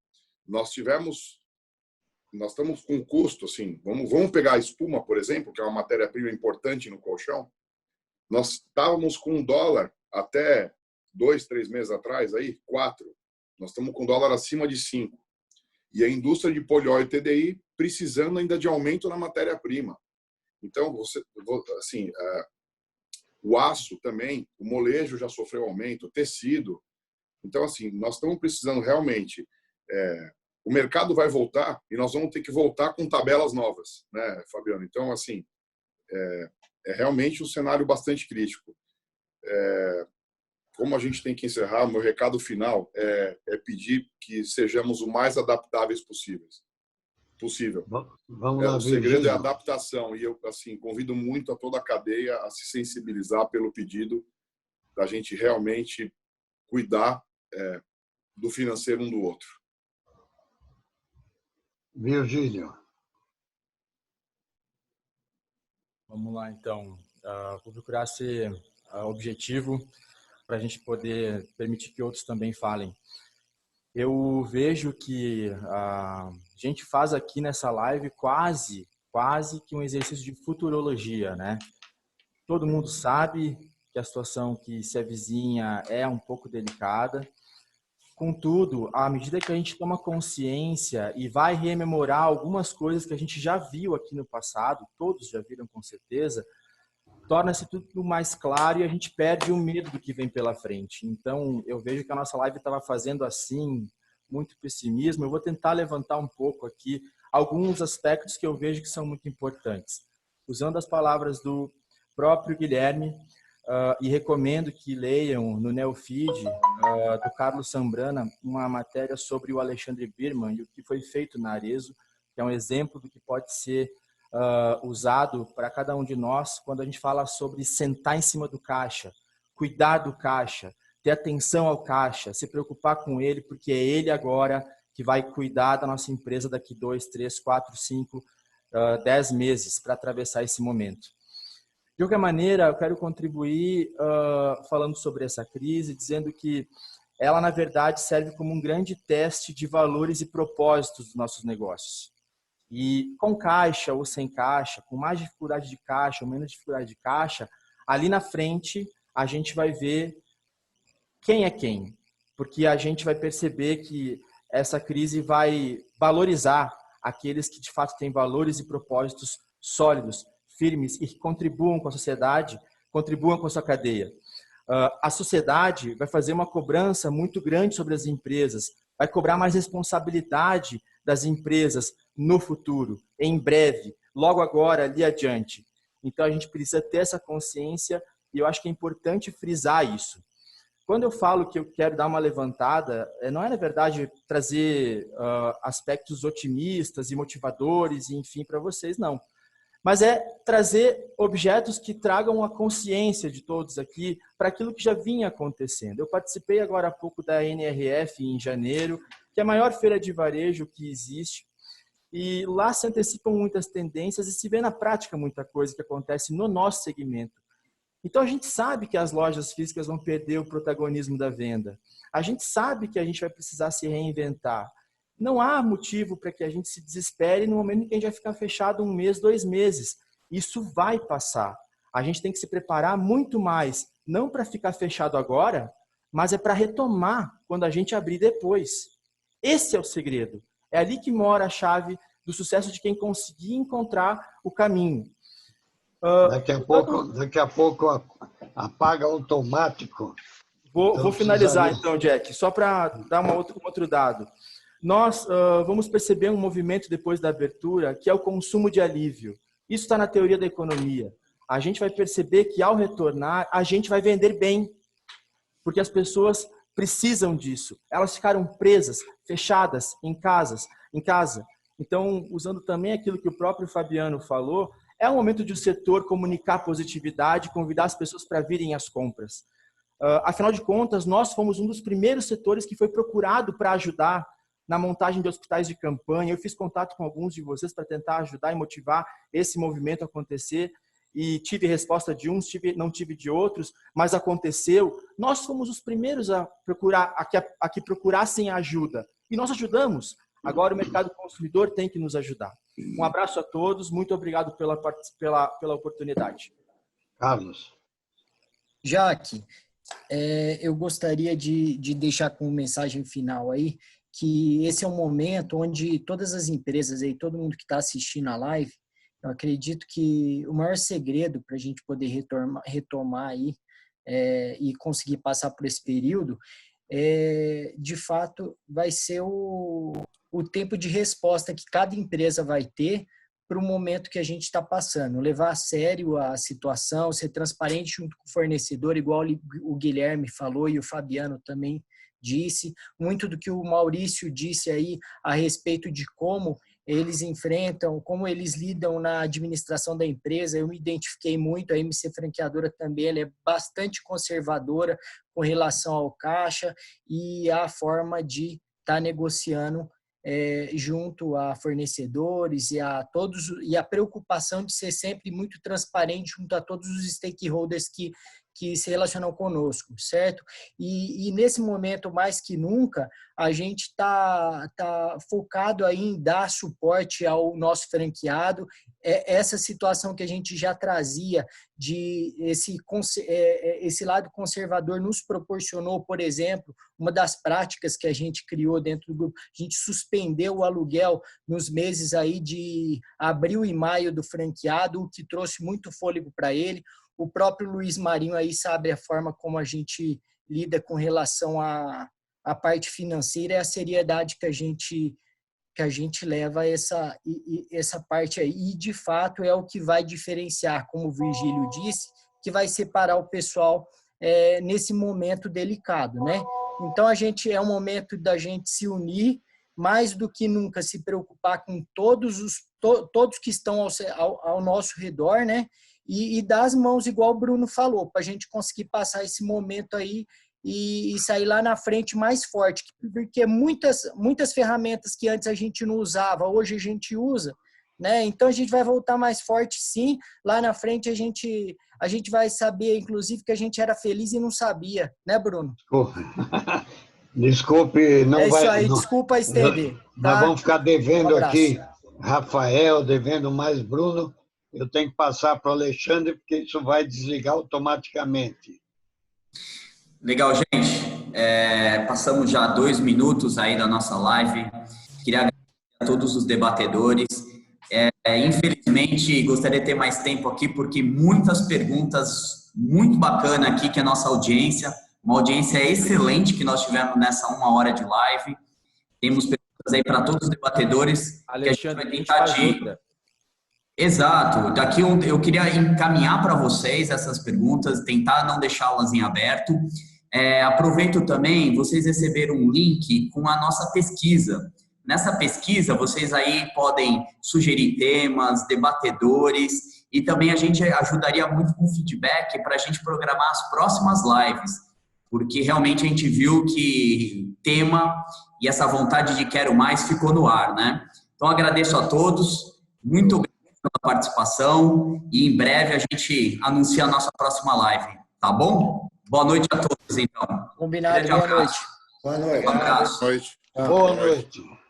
Nós estamos com custo, assim, vamos pegar a espuma, por exemplo, que é uma matéria-prima importante no colchão. Nós estávamos com um dólar até 2, 3 meses atrás, 4. Nós estamos com dólar acima de 5. E a indústria de polióleo e TDI precisando ainda de aumento na matéria-prima. Então, o aço também, o molejo já sofreu aumento, o tecido. Então, assim, nós estamos precisando realmente... o mercado vai voltar e nós vamos ter que voltar com tabelas novas, né, Fabiano? Então, assim, é realmente um cenário bastante crítico. como a gente tem que encerrar, meu recado final é pedir que sejamos o mais adaptáveis possível. Vamos lá, O segredo Virgílio. é a adaptação, e eu assim convido muito a toda a cadeia a se sensibilizar pelo pedido da gente realmente cuidar do financeiro um do outro. Virgílio. Vamos lá, então. Vou procurar ser objetivo para a gente poder permitir que outros também falem. Eu vejo que a gente faz aqui nessa live quase que um exercício de futurologia, né? Todo mundo sabe que a situação que se avizinha é um pouco delicada. Contudo, à medida que a gente toma consciência e vai rememorar algumas coisas que a gente já viu aqui no passado, todos já viram com certeza, torna-se tudo mais claro e a gente perde o medo do que vem pela frente. Então, eu vejo que a nossa live estava fazendo assim, muito pessimismo. Eu vou tentar levantar um pouco aqui alguns aspectos que eu vejo que são muito importantes. Usando as palavras do próprio Guilherme, e recomendo que leiam no Neofeed, do Carlos Sambrana, uma matéria sobre o Alexandre Birman e o que foi feito na Arezzo, que é um exemplo do que pode ser usado para cada um de nós quando a gente fala sobre sentar em cima do caixa, cuidar do caixa, ter atenção ao caixa, se preocupar com ele, porque é ele agora que vai cuidar da nossa empresa daqui 2, 3, 4, 5, 10 meses para atravessar esse momento. De qualquer maneira, eu quero contribuir falando sobre essa crise, dizendo que ela, na verdade, serve como um grande teste de valores e propósitos dos nossos negócios. E com caixa ou sem caixa, com mais dificuldade de caixa ou menos dificuldade de caixa, ali na frente a gente vai ver quem é quem. Porque a gente vai perceber que essa crise vai valorizar aqueles que de fato têm valores e propósitos sólidos, firmes e que contribuam com a sociedade, contribuam com a sua cadeia. A sociedade vai fazer uma cobrança muito grande sobre as empresas, vai cobrar mais responsabilidade das empresas no futuro, em breve, logo agora, ali adiante. Então, a gente precisa ter essa consciência e eu acho que é importante frisar isso. Quando eu falo que eu quero dar uma levantada, não é, na verdade, trazer aspectos otimistas e motivadores, enfim, para vocês, não. Mas é trazer objetos que tragam a consciência de todos aqui para aquilo que já vinha acontecendo. Eu participei agora há pouco da NRF em janeiro, que é a maior feira de varejo que existe, e lá se antecipam muitas tendências e se vê na prática muita coisa que acontece no nosso segmento. Então a gente sabe que as lojas físicas vão perder o protagonismo da venda. A gente sabe que a gente vai precisar se reinventar. Não há motivo para que a gente se desespere no momento em que a gente vai ficar fechado 1 mês, 2 meses. Isso vai passar. A gente tem que se preparar muito mais, não para ficar fechado agora, mas é para retomar quando a gente abrir depois. Esse é o segredo. É ali que mora a chave do sucesso de quem conseguir encontrar o caminho. Daqui a pouco apaga automático. Vou finalizar então, Jack, só para dar um outro dado. Nós vamos perceber um movimento depois da abertura, que é o consumo de alívio. Isso está na teoria da economia. A gente vai perceber que ao retornar, a gente vai vender bem, porque as pessoas precisam disso. Elas ficaram presas, fechadas em casa. Então, usando também aquilo que o próprio Fabiano falou, é o momento de o setor comunicar positividade, convidar as pessoas para virem às compras. Afinal de contas, nós fomos um dos primeiros setores que foi procurado para ajudar na montagem de hospitais de campanha. Eu fiz contato com alguns de vocês para tentar ajudar e motivar esse movimento a acontecer. E tive resposta de uns, não tive de outros, mas aconteceu. Nós fomos os primeiros a que procurassem ajuda. E nós ajudamos. Agora o mercado consumidor tem que nos ajudar. Um abraço a todos. Muito obrigado pela oportunidade. Carlos. Jaque, eu gostaria de deixar como mensagem final aí que esse é um momento onde todas as empresas aí, todo mundo que está assistindo a live, eu acredito que o maior segredo para a gente poder retomar aí e conseguir passar por esse período, de fato, vai ser o tempo de resposta que cada empresa vai ter para o momento que a gente está passando. Levar a sério a situação, ser transparente junto com o fornecedor, igual o Guilherme falou e o Fabiano também disse. Muito do que o Maurício disse aí a respeito de como eles enfrentam, como eles lidam na administração da empresa. Eu me identifiquei muito, a MC Franqueadora também, ela é bastante conservadora com relação ao caixa e a forma de estar negociando junto a fornecedores e a preocupação de ser sempre muito transparente junto a todos os stakeholders que se relacionam conosco, certo? E nesse momento, mais que nunca, a gente está focado aí em dar suporte ao nosso franqueado. Essa situação que a gente já trazia de esse lado conservador nos proporcionou, por exemplo, uma das práticas que a gente criou dentro do grupo, a gente suspendeu o aluguel nos meses aí de abril e maio do franqueado, o que trouxe muito fôlego para ele. O próprio Luiz Marinho aí sabe a forma como a gente lida com relação à parte financeira e a seriedade que a gente leva essa parte aí. E, de fato, é o que vai diferenciar, como o Virgílio disse, que vai separar o pessoal nesse momento delicado, né? Então, é um momento da gente se unir, mais do que nunca se preocupar com todos que estão ao nosso redor, né? E dar as mãos, igual o Bruno falou, para a gente conseguir passar esse momento aí e sair lá na frente mais forte, porque muitas ferramentas que antes a gente não usava, hoje a gente usa, né? Então a gente vai voltar mais forte, sim. Lá na frente a gente vai saber, inclusive, que a gente era feliz e não sabia, né, Bruno? Desculpe, não vai... isso aí, desculpa estender. Tá? Nós vamos ficar devendo aqui Rafael, devendo mais Bruno. Eu tenho que passar para o Alexandre, porque isso vai desligar automaticamente. Legal, gente. Passamos já 2 minutos aí da nossa live. Queria agradecer a todos os debatedores. Infelizmente, gostaria de ter mais tempo aqui, porque muitas perguntas muito bacanas aqui que a nossa audiência, uma audiência excelente que nós tivemos nessa 1 hora de live. Temos perguntas aí para todos os debatedores. Alexandre, que a gente vai tentar Exato. Daqui eu queria encaminhar para vocês essas perguntas, tentar não deixá-las em aberto. Aproveito também, vocês receberam um link com a nossa pesquisa. Nessa pesquisa, vocês aí podem sugerir temas, debatedores, e também a gente ajudaria muito com feedback para a gente programar as próximas lives, porque realmente a gente viu que tema e essa vontade de quero mais ficou no ar, né? Então, agradeço a todos, muito obrigado pela participação e em breve a gente anuncia a nossa próxima live, tá bom? Boa noite a todos, então. Combinado, boa noite. Boa noite. Um abraço. Boa noite.